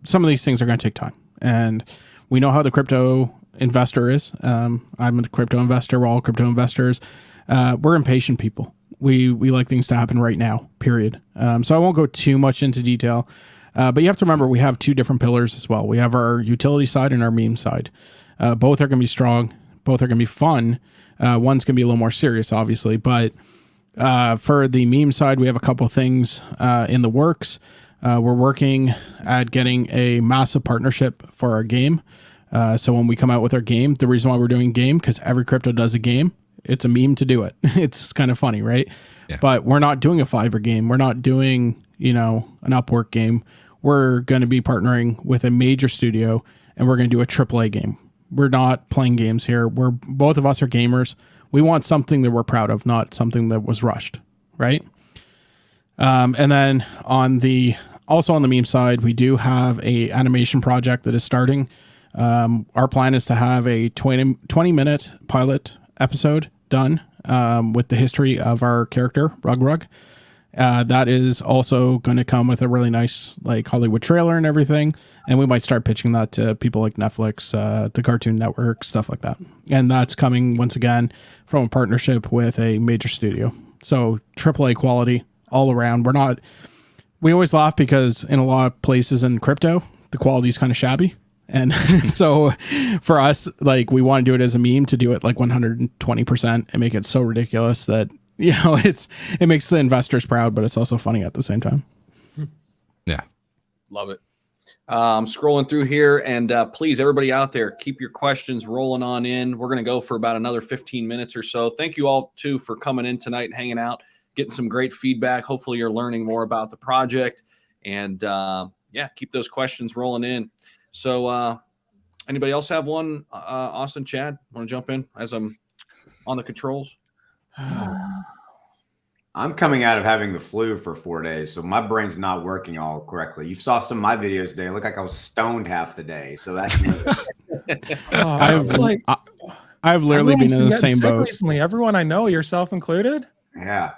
Some of these things are going to take time, and we know how the crypto investor is. I'm a crypto investor. We're all crypto investors. We're impatient people. We like things to happen right now, period. So I won't go too much into detail, but you have to remember we have 2 different pillars as well. We have our utility side and our meme side. Both are going to be strong. Both are going to be fun. One's going to be a little more serious, obviously, but for the meme side, we have a couple things in the works. We're working at getting a massive partnership for our game. So when we come out with our game, the reason why we're doing game, because every crypto does a game. It's a meme to do it. It's kind of funny, right? Yeah. But we're not doing a Fiverr game. We're not doing, an Upwork game. We're going to be partnering with a major studio, and we're going to do a AAA game. We're not playing games here. Both of us are gamers. We want something that we're proud of, not something that was rushed, right? And then on the meme side, we do have a animation project that is starting. Our plan is to have a 20-minute pilot episode done with the history of our character, Rug. That is also going to come with a really nice Hollywood trailer and everything. And we might start pitching that to people like Netflix, the Cartoon Network, stuff like that. And that's coming, once again, from a partnership with a major studio. So AAA quality all around. We always laugh because in a lot of places in crypto, the quality is kind of shabby. And so for us, we want to do it as a meme, to do it 120% and make it so ridiculous that, it makes the investors proud, but it's also funny at the same time. Yeah. Love it. I'm scrolling through here, and please, everybody out there, keep your questions rolling on in. We're going to go for about another 15 minutes or so. Thank you all, too, for coming in tonight and hanging out, getting some great feedback. Hopefully you're learning more about the project. And, keep those questions rolling in. So anybody else have one? Austin, Chad, want to jump in as I'm on the controls? I'm coming out of having the flu for 4 days, so my brain's not working all correctly. You saw some of my videos today. It looked like I was stoned half the day. So that's I've literally been in the same boat recently. Everyone I know, yourself included. Yeah.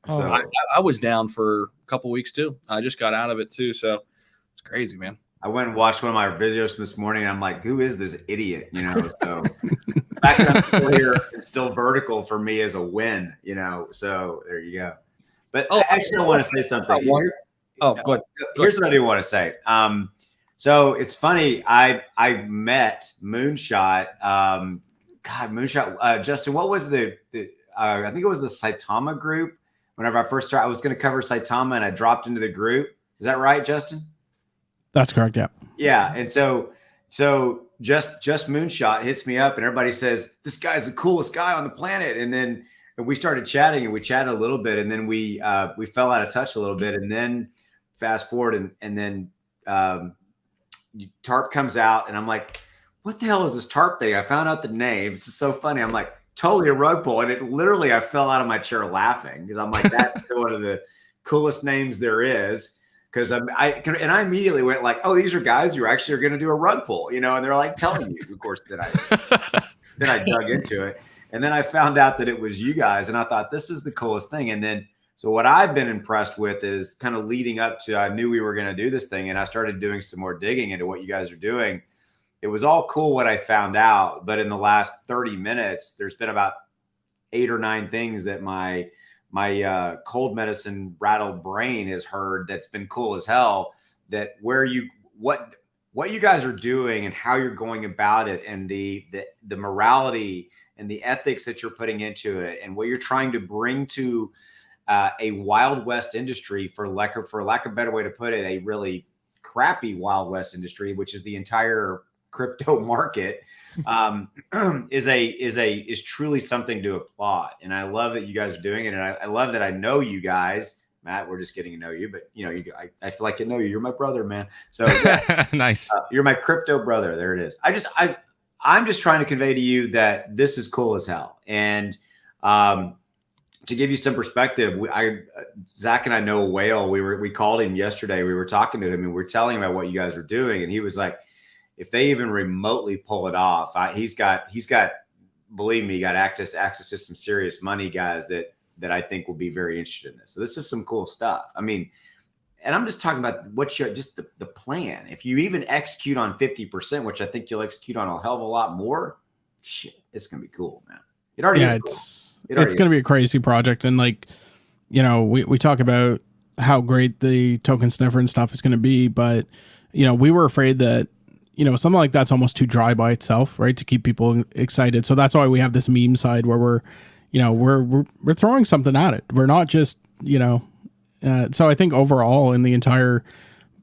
Oh. So I was down for a couple weeks too. I just got out of it too, so it's crazy, man. I went and watched one of my videos this morning. And I'm like, who is this idiot? You know, so the fact that I'm still here and still vertical for me is a win, you know. So there you go. But I actually want to say something. Go ahead. Here's what I do want to say. So it's funny. I met Moonshot. Moonshot. Justin, what was the I think it was the Saitama group. Whenever I first started, I was going to cover Saitama, and I dropped into the group. Is that right, Justin? That's correct. Yeah. Yeah. And so just Moonshot hits me up, and everybody says, this guy's the coolest guy on the planet. And then we started chatting, and we chatted a little bit, and then we fell out of touch a little bit. And then fast forward, and then Tarp comes out, and I'm like, what the hell is this Tarp thing? I found out the name. This is so funny. I'm like, totally a rug pull. And it literally, I fell out of my chair laughing because I'm like, that's one of the coolest names there is. Because I immediately went like, oh, these are guys who actually are going to do a rug pull, you know, and they're like telling you, of course, then I dug into it. And then I found out that it was you guys, and I thought this is the coolest thing. And then, so what I've been impressed with is kind of leading up to, I knew we were going to do this thing, and I started doing some more digging into what you guys are doing. It was all cool what I found out, but in the last 30 minutes, there's been about 8 or 9 things that my cold medicine rattled brain has heard that's been cool as hell. That what you guys are doing and how you're going about it, and the morality and the ethics that you're putting into it, and what you're trying to bring to a Wild West industry, for lack of a better way to put it, a really crappy Wild West industry, which is the entire crypto market, is truly something to applaud. And I love that you guys are doing it. And I love that I know you guys. Matt, we're just getting to know you, but you know, I feel like I know you. You're my brother, man. So yeah, nice. You're my crypto brother. There it is. I'm just trying to convey to you that this is cool as hell. And to give you some perspective, Zach and I know a whale. We called him yesterday. We were talking to him, and we're telling him about what you guys are doing. And he was like, if they even remotely pull it off, he's got, believe me, got access to some serious money guys that I think will be very interested in this. So this is some cool stuff. I mean, and I'm just talking about just the plan. If you even execute on 50%, which I think you'll execute on a hell of a lot more, shit, it's going to be cool, man. It already is cool. It's going to be a crazy project. And like, you know, we talk about how great the token sniffer and stuff is going to be, but you know, we were afraid that, you know, something like that's almost too dry by itself, right? To keep people excited. So that's why we have this meme side where we're throwing something at it. We're not just, you know, so I think overall in the entire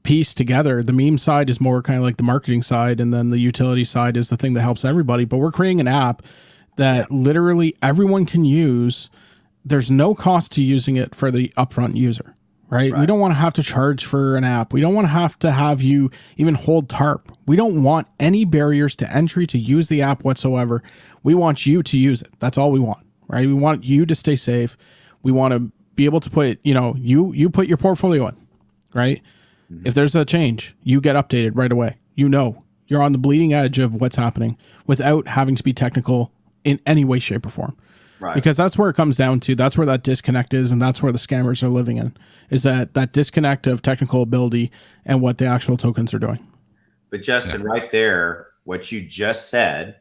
piece together, the meme side is more kind of like the marketing side, and then the utility side is the thing that helps everybody. But we're creating an app that literally everyone can use. There's no cost to using it for the upfront user. Right? We don't want to have to charge for an app. We don't want to have you even hold Tarp. We don't want any barriers to entry to use the app whatsoever. We want you to use it. That's all we want, right? We want you to stay safe. We want to be able to put, you know, you put your portfolio in, right? Mm-hmm. If there's a change, you get updated right away. You know, you're on the bleeding edge of what's happening without having to be technical in any way, shape, or form. Right. Because that's where it comes down to. That's where that disconnect is, and that's where the scammers are living in, is that disconnect of technical ability and what the actual tokens are doing. But Justin, right there, what you just said,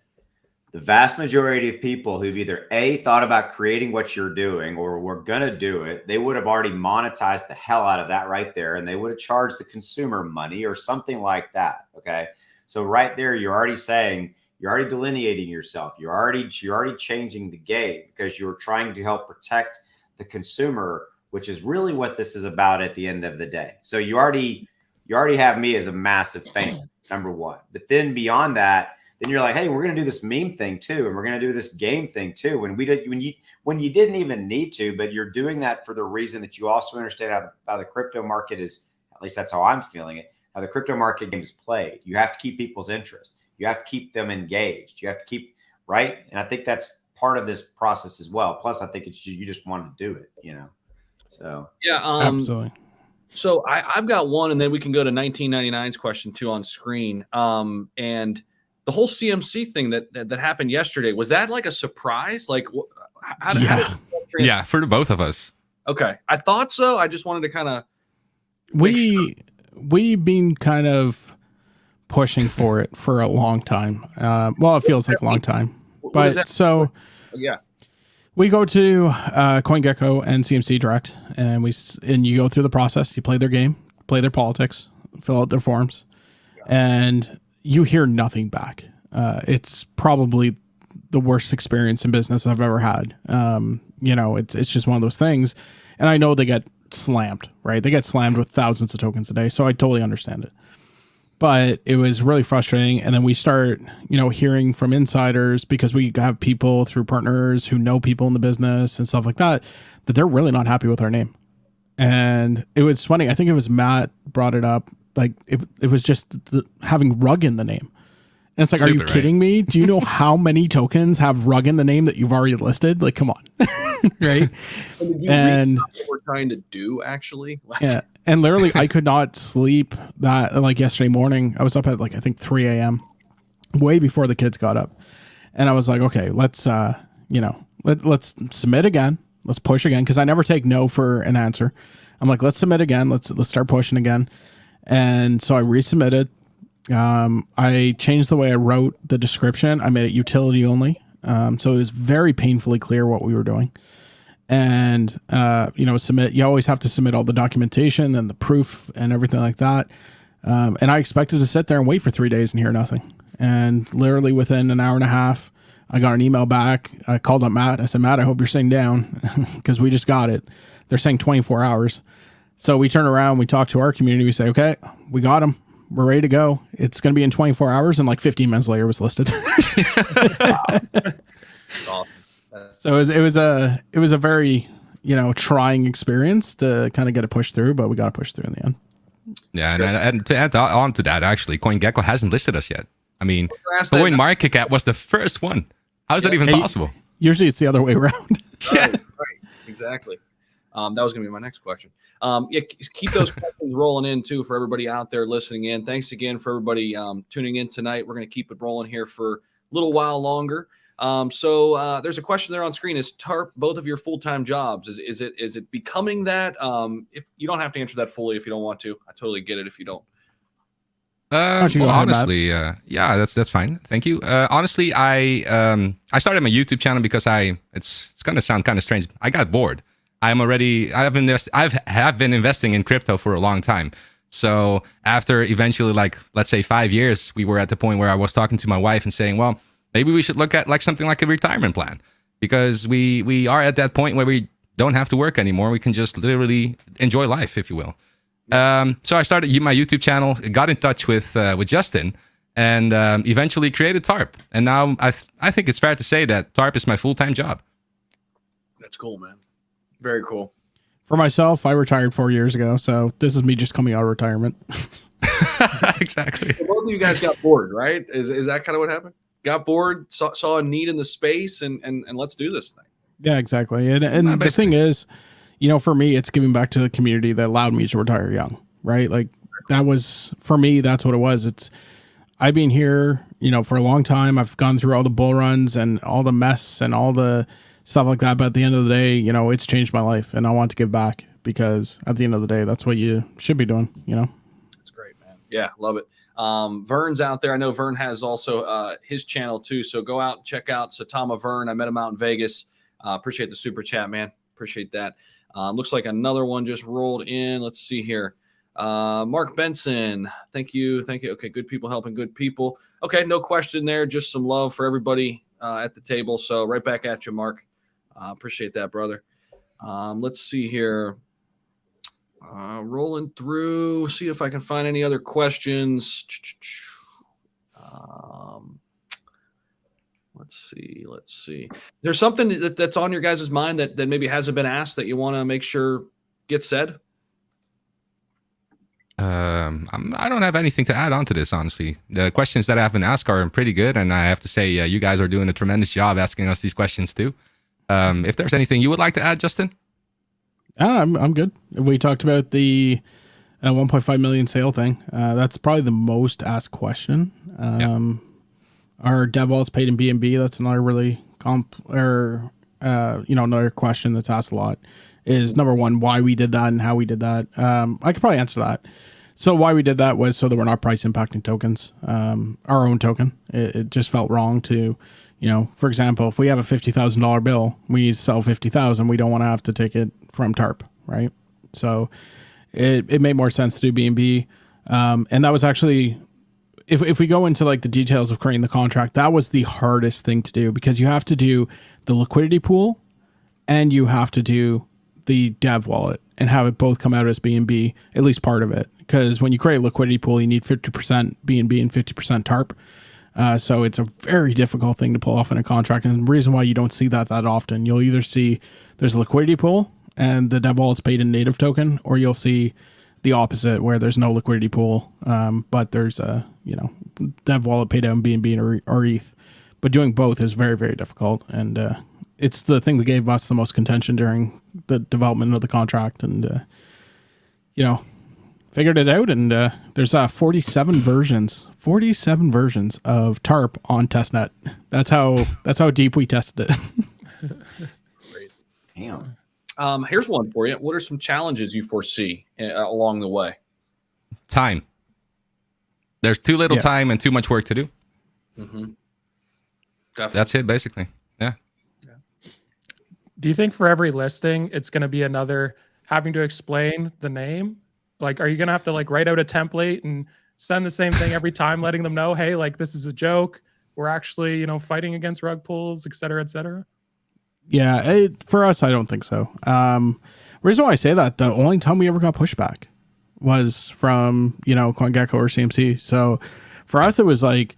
the vast majority of people who've either A, thought about creating what you're doing, or were going to do it, they would have already monetized the hell out of that right there, and they would have charged the consumer money or something like that. Okay. So right there, you're already saying, you're already delineating yourself. You're already changing the game, because you're trying to help protect the consumer, which is really what this is about at the end of the day. So you already have me as a massive fan, number one. But then beyond that, then you're like, hey, we're going to do this meme thing too, and we're going to do this game thing too. When you didn't even need to, but you're doing that for the reason that you also understand how the crypto market is. At least that's how I'm feeling it. How the crypto market game is played. You have to keep people's interest. You have to keep them engaged. You have to keep, right? And I think that's part of this process as well. Plus, I think it's you just want to do it, you know? So, yeah. Absolutely. So I've got one, and then we can go to 1999's question too on screen. And the whole CMC thing that happened yesterday, was that like a surprise? Like, how did yeah, for the both of us. Okay, I thought so. I just wanted to kind of we've been kind of pushing for it for a long time. Well, it feels like a long time, but so yeah. We go to CoinGecko and CMC Direct, and you go through the process. You play their game, play their politics, fill out their forms, and you hear nothing back. It's probably the worst experience in business I've ever had. It's just one of those things, and I know they get slammed, right? They get slammed with thousands of tokens a day, so I totally understand it. But it was really frustrating. And then we start, hearing from insiders, because we have people through partners who know people in the business and stuff like that, that they're really not happy with our name. And it was funny. I think it was Matt brought it up. Like it was just having rug in the name. And it's like, are you kidding me? Do you know how many tokens have rug in the name that you've already listed? Like, come on. Right. And what we're trying to do, actually. Yeah. And literally, I could not sleep yesterday morning. I was up at I think 3 a.m. way before the kids got up. And I was like, okay, let's submit again. Let's push again. Cause I never take no for an answer. I'm like, let's submit again. Let's start pushing again. And so I resubmitted. I changed the way I wrote the description. I made it utility only. So it was very painfully clear what we were doing. And, you always have to submit all the documentation and the proof and everything like that. And I expected to sit there and wait for 3 days and hear nothing. And literally within an hour and a half, I got an email back. I called up Matt. I said, Matt, I hope you're sitting down because we just got it. They're saying 24 hours. So we turn around, we talk to our community. We say, okay, we got them. We're ready to go. It's going to be in 24 hours. And 15 minutes later it was listed. So it was a very, trying experience to kind of get it pushed through, but we got to push through in the end. Yeah. And to add on to that, actually, CoinGecko hasn't listed us yet. I mean, CoinMarketCap was the first one. How is that even possible? Usually it's the other way around. Right. Exactly. That was going to be my next question. Keep those questions rolling in too for everybody out there listening in. Thanks again for everybody tuning in tonight. We're going to keep it rolling here for a little while longer. So there's a question there on screen. Is Tarp both of your full-time jobs? Is it becoming that? If you don't have to answer that fully if you don't want to. I totally get it if you don't. Honestly, yeah, that's fine. Thank you. Honestly, I started my YouTube channel because it's gonna sound kind of strange. I got bored. I've been investing in crypto for a long time. So after eventually, let's say 5 years, we were at the point where I was talking to my wife and saying, well, maybe we should look at something like a retirement plan, because we are at that point where we don't have to work anymore. We can just literally enjoy life, if you will. So I started my YouTube channel, got in touch with Justin, and eventually created Tarp. And now I think it's fair to say that Tarp is my full-time job. That's cool, man. Very cool. For myself, I retired 4 years ago, so this is me just coming out of retirement. Exactly. So both of you guys got bored, right? Is that kind of what happened? Got bored, saw a need in the space, and let's do this thing. Yeah, exactly. And the thing is, for me, it's giving back to the community that allowed me to retire young, right? That was, for me, that's what it was. I've been here, for a long time. I've gone through all the bull runs and all the mess and all the stuff like that. But at the end of the day, it's changed my life, and I want to give back, because at the end of the day, that's what you should be doing, That's great, man. Yeah, love it. Vern's out there. I know Vern has also his channel too. So go out and check out Saitama Vern. I met him out in Vegas. Appreciate the super chat, man. Appreciate that. Looks like another one just rolled in. Let's see here. Mark Benson. Thank you. Okay. Good people helping good people. Okay. No question there. Just some love for everybody at the table. So right back at you, Mark. Appreciate that, brother. Let's see here. Rolling through, see if I can find any other questions. Let's see. Is there something that's on your guys' mind that maybe hasn't been asked that you want to make sure gets said? I don't have anything to add on to this, honestly. The questions that have been asked are pretty good, and I have to say, you guys are doing a tremendous job asking us these questions too. If there's anything you would like to add, Justin? I'm good. We talked about the 1.5 million sale thing. That's probably the most asked question. Our dev vault's paid in BNB. That's another really another question that's asked a lot is number one, why we did that and how we did that. I could probably answer that. So why we did that was so that we're not price impacting tokens, our own token. It just felt wrong to, for example, if we have a $50,000 bill, we sell 50,000, we don't want to have to take it from Tarp, right? So it made more sense to do BNB. And that was actually, if we go into like the details of creating the contract, that was the hardest thing to do because you have to do the liquidity pool and you have to do the dev wallet and have it both come out as BNB, at least part of it. Because when you create a liquidity pool, you need 50% BNB and 50% Tarp. So it's a very difficult thing to pull off in a contract. And the reason why you don't see that often, you'll either see there's a liquidity pool and the dev wallet's paid in native token, or you'll see the opposite where there's no liquidity pool, but there's a, dev wallet paid out in BNB or ETH. But doing both is very, very difficult. And it's the thing that gave us the most contention during the development of the contract. And, figured it out. And there's 47 versions of Tarp on testnet. That's how deep we tested it. Crazy. Damn. Here's one for you. What are some challenges you foresee along the way? Time. There's too little time and too much work to do. Mm-hmm. That's it, basically. Yeah. Do you think for every listing, it's going to be another having to explain the name? Like, are you going to have to like write out a template and send the same thing every time, letting them know, hey, like this is a joke. We're actually, fighting against rug pulls, et cetera, et cetera. Yeah, for us, I don't think so. Reason why I say that, the only time we ever got pushback was from, CoinGecko or CMC. So for us, it was like,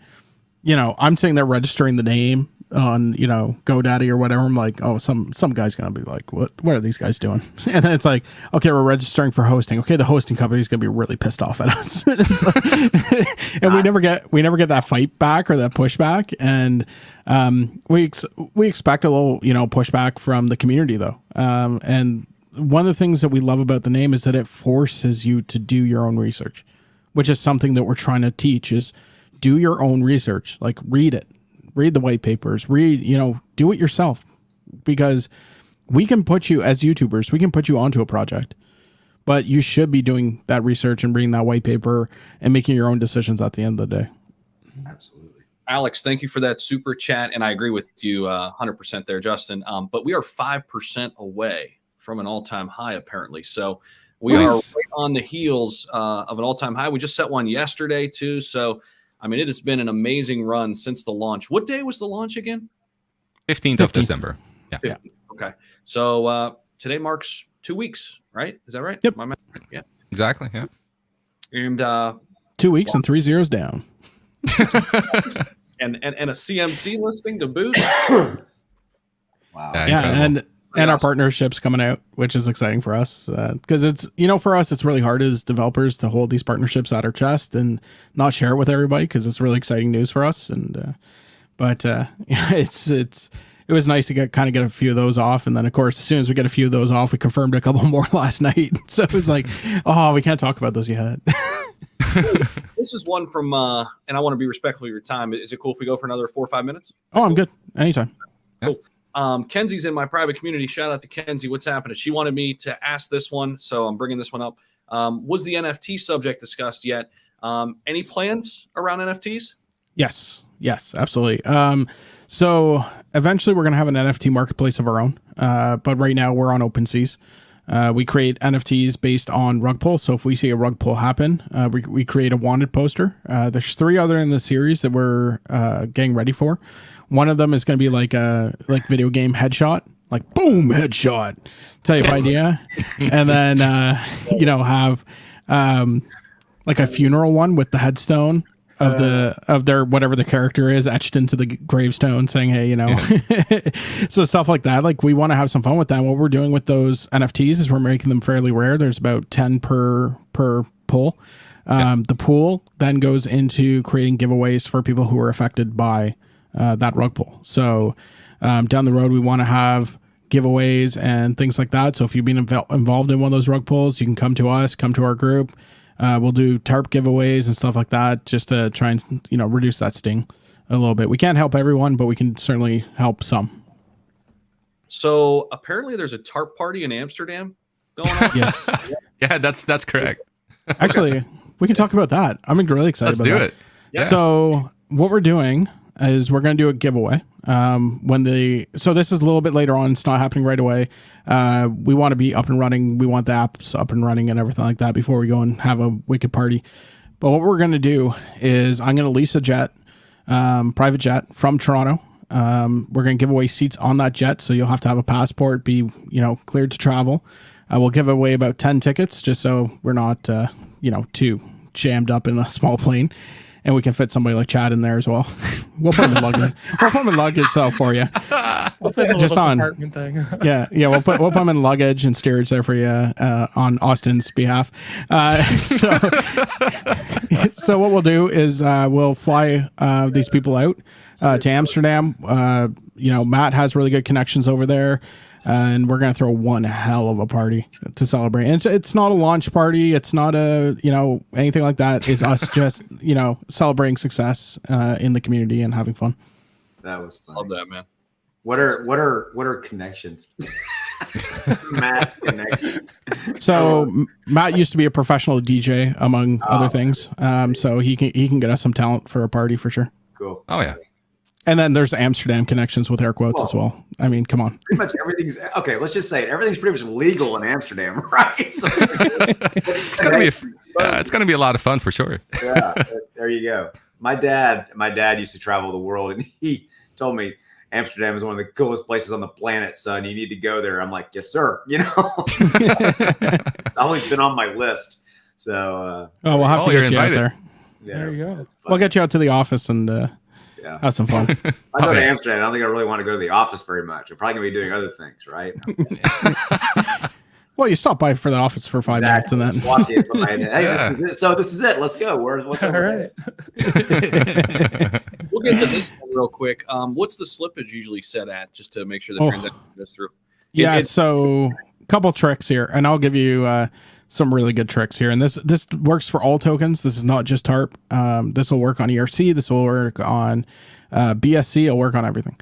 I'm sitting there registering the name on, GoDaddy or whatever. I'm like, oh, some guy's going to be like, what are these guys doing? And then it's like, okay, we're registering for hosting. Okay, the hosting company is going to be really pissed off at us. And we never get that fight back or that pushback. And we expect a little, pushback from the community though. And one of the things that we love about the name is that it forces you to do your own research, which is something that we're trying to teach is do your own research, like read the white papers, do it yourself, because we can put you as YouTubers, we can put you onto a project, but you should be doing that research and reading that white paper and making your own decisions at the end of the day. Absolutely. Alex, thank you for that super chat. And I agree with you 100% there, Justin. But we are 5% away from an all-time high, apparently. So we are right on the heels of an all-time high. We just set one yesterday, too. So, it has been an amazing run since the launch. What day was the launch again? 15th of December. Yeah. 15th. Okay. So today marks 2 weeks, right? Is that right? Yep. My math? Yeah. Exactly. Yeah. And 2 weeks and 3 zeros down. and a CMC listing to boot. Wow. Yeah, and our partnership's coming out, which is exciting for us because it's, for us, it's really hard as developers to hold these partnerships at our chest and not share it with everybody because it's really exciting news for us. And but it was nice to get a few of those off. And then, of course, as soon as we get a few of those off, we confirmed a couple more last night. So it was like, oh, we can't talk about those yet. This is one from, and I want to be respectful of your time. Is it cool if we go for another 4 or 5 minutes? Oh, I'm good. Anytime. Cool. Kenzie's in my private community. Shout out to Kenzie. What's happening? She wanted me to ask this one, so I'm bringing this one up. Was the NFT subject discussed yet? Any plans around NFTs? Yes, absolutely. So eventually we're going to have an NFT marketplace of our own. But right now we're on OpenSeas. We create NFTs based on rug pull. So if we see a rug pull happen, we create a wanted poster. There's 3 other in the series that we're getting ready for. One of them is going to be like a video game headshot, like boom headshot type idea, and then have like a funeral one with the headstone of their whatever the character is etched into the gravestone, saying, hey, so stuff like that. Like we want to have some fun with that. What we're doing with those NFTs is we're making them fairly rare. There's about 10 per pull. The pool then goes into creating giveaways for people who are affected by that rug pull. So down the road, we want to have giveaways and things like that. So if you've been involved in one of those rug pulls, you can come to us, come to our group. We'll do Tarp giveaways and stuff like that just to try and, reduce that sting a little bit. We can't help everyone, but we can certainly help some. So apparently there's a Tarp party in Amsterdam going on. Yes. Yeah, that's correct. Actually, we can talk about that. I'm really excited Let's about do that. it. Yeah. So what we're doing is we're going to do a giveaway. So this is a little bit later on. It's not happening right away. We want to be up and running. We want the apps up and running and everything like that before we go and have a wicked party. But what we're going to do is I'm going to lease a jet, private jet from Toronto. We're going to give away seats on that jet. So you'll have to have a passport, be, cleared to travel. We'll give away about 10 tickets just so we're not, too jammed up in a small plane. And we can fit somebody like Chad in there as well. We'll put him in luggage. We'll put him in luggage for you. Just on apartment thing. yeah. We'll put him in luggage and steerage there for you on Austin's behalf. So what we'll do is we'll fly these people out to Amsterdam. Matt has really good connections over there. And we're going to throw one hell of a party to celebrate. And it's not a launch party. It's not anything like that. It's us just, celebrating success in the community and having fun. That was fun. Love that, man. What are connections? Matt's connections. So Matt used to be a professional DJ, among other things. So he can get us some talent for a party for sure. Cool. Oh yeah. And then there's Amsterdam connections with air quotes as well. I mean, come on. Pretty much everything's okay. Let's just say it. Everything's pretty much legal in Amsterdam, right? So, it's gonna be a lot of fun for sure. Yeah, there you go. My dad used to travel the world, and he told me Amsterdam is one of the coolest places on the planet, son. You need to go there. I'm like, yes, sir. It's always been on my list. So, we'll have to get you out there. Yeah, There you go. We'll get you out to the office and have some fun. I go to Amsterdam. I don't think I really want to go to the office very much. I'm probably gonna be doing other things, right? Well, you stop by for the office for 5 minutes and then walk in. Hey, so this is it. Let's go. What's All right. We'll get to this one real quick. What's the slippage usually set at, just to make sure the transaction goes through? So a couple tricks here, and I'll give you some really good tricks here. And this works for all tokens. This is not just Tarp. This will work on ERC. This will work on BSC. It'll work on everything.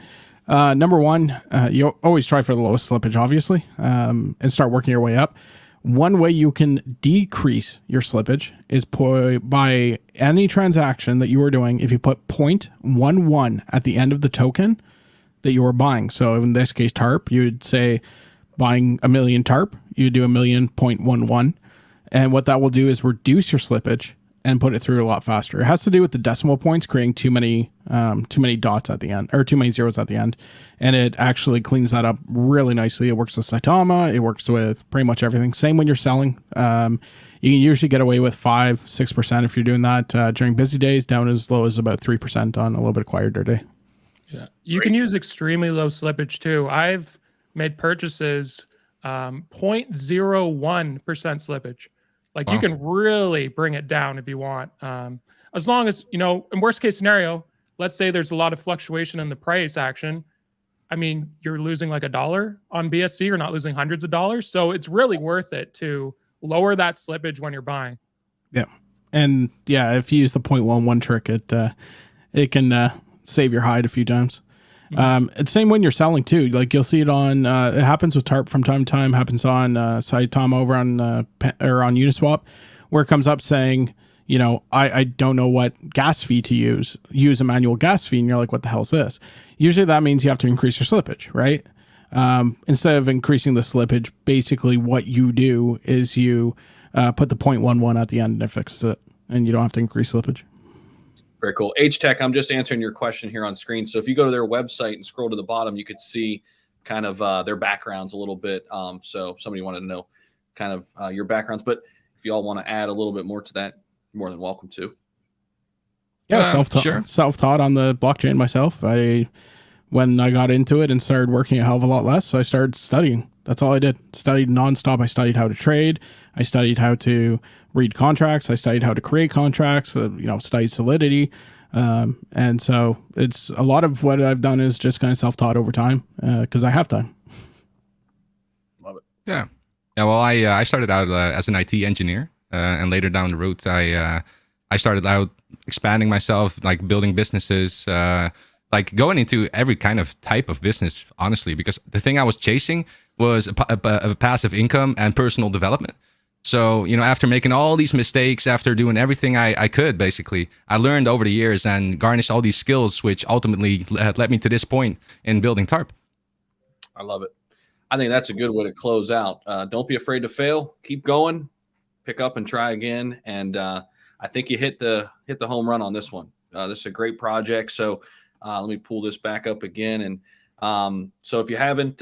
Number one, you always try for the lowest slippage, obviously, and start working your way up. One way you can decrease your slippage is by any transaction that you are doing. If you put 0.11 at the end of the token that you are buying. So in this case, Tarp, you'd say buying 1 million Tarp, you do 1,000,000.11. And what that will do is reduce your slippage and put it through a lot faster. It has to do with the decimal points creating too many dots at the end, or too many zeros at the end. And it actually cleans that up really nicely. It works with Saitama. It works with pretty much everything. Same when you're selling. You can usually get away with 5-6% if you're doing that during busy days, down as low as about 3% on a little bit quieter day. Yeah, you can use extremely low slippage too. I've made purchases 0.01% slippage. Like you can really bring it down if you want. As long as, in worst case scenario, let's say there's a lot of fluctuation in the price action. I mean, you're losing like $1 on BSC. You're not losing hundreds of dollars. So it's really worth it to lower that slippage when you're buying. Yeah. And yeah, if you use the 0.11 trick, it can save your hide a few times. It's same when you're selling too. Like you'll see it on, it happens with Tarp from time to time, happens on Saitama over on on Uniswap, where it comes up saying, I don't know what gas fee to use a manual gas fee. And you're like, what the hell is this? Usually that means you have to increase your slippage, right? Instead of increasing the slippage, basically what you do is you put the 0.11 at the end and it fixes it, and you don't have to increase slippage. Very cool. H-Tech, I'm just answering your question here on screen. So if you go to their website and scroll to the bottom, you could see kind of their backgrounds a little bit. So somebody wanted to know kind of your backgrounds. But if you all want to add a little bit more to that, you're more than welcome to. Yeah, self-taught on the blockchain myself. When I got into it and started working a hell of a lot less, I started studying. That's all I did. Studied nonstop. I studied how to trade. I studied how to read contracts. I studied how to create contracts. Studied Solidity. And so it's a lot of what I've done is just kind of self-taught over time because I have time. Love it. Yeah. Yeah. Well, I started out as an IT engineer, and later down the road, I started out expanding myself, like building businesses, like going into every kind of type of business, honestly, because the thing I was chasing was a passive income and personal development. So, you know, after making all these mistakes, after doing everything I could, basically, I learned over the years and garnished all these skills, which ultimately led me to this point in building Tarp. I love it. I think that's a good way to close out. Don't be afraid to fail. Keep going. Pick up and try again. And I think you hit the home run on this one. This is a great project. So let me pull this back up again. And so if you haven't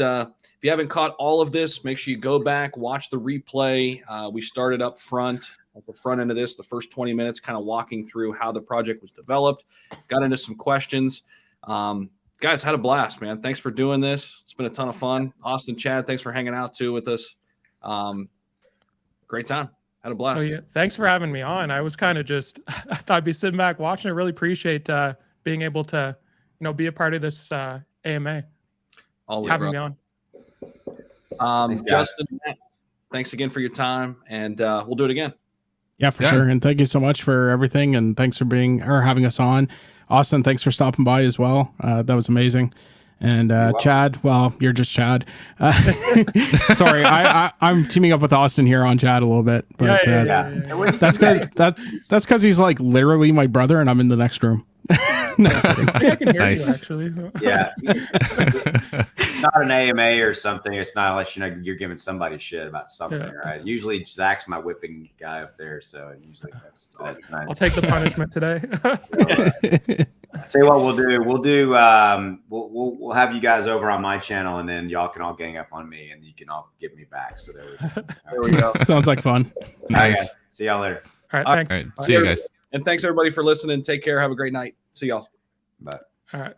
caught all of this, make sure you go back, watch the replay. We started up front at the front end of this, the first 20 minutes, kind of walking through how the project was developed, got into some questions. Guys, had a blast, man. Thanks for doing this. It's been a ton of fun. Austin, Chad, thanks for hanging out too with us. Great time. Had a blast. Oh, yeah. Thanks for having me on. I was kind of just, I thought I'd be sitting back watching. I really appreciate being able to, be a part of this AMA. Always having me on. Thanks, Justin, Matt, thanks again for your time, and we'll do it again. Yeah, for sure. And thank you so much for everything. And thanks for having us on. Austin, thanks for stopping by as well. That was amazing. And Chad, well, you're just Chad. Sorry, I'm teaming up with Austin here on Chad a little bit, but that's because he's like literally my brother, and I'm in the next room. No, I think I can hear you actually. Yeah, it's not an AMA or something. It's not unless you're giving somebody shit about something, right? Usually Zach's my whipping guy up there, so usually that's all the time. I'll take the punishment today. Tell you what we'll have you guys over on my channel, and then y'all can all gang up on me, and you can all get me back. So there we go. Sounds like fun. Nice. Right, see y'all later. All right, thanks. All right, see you guys. And thanks everybody for listening. Take care. Have a great night. See y'all. Bye. All right.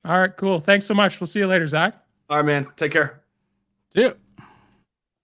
All right, cool. Thanks so much. We'll see you later, Zach. All right, man. Take care. See ya.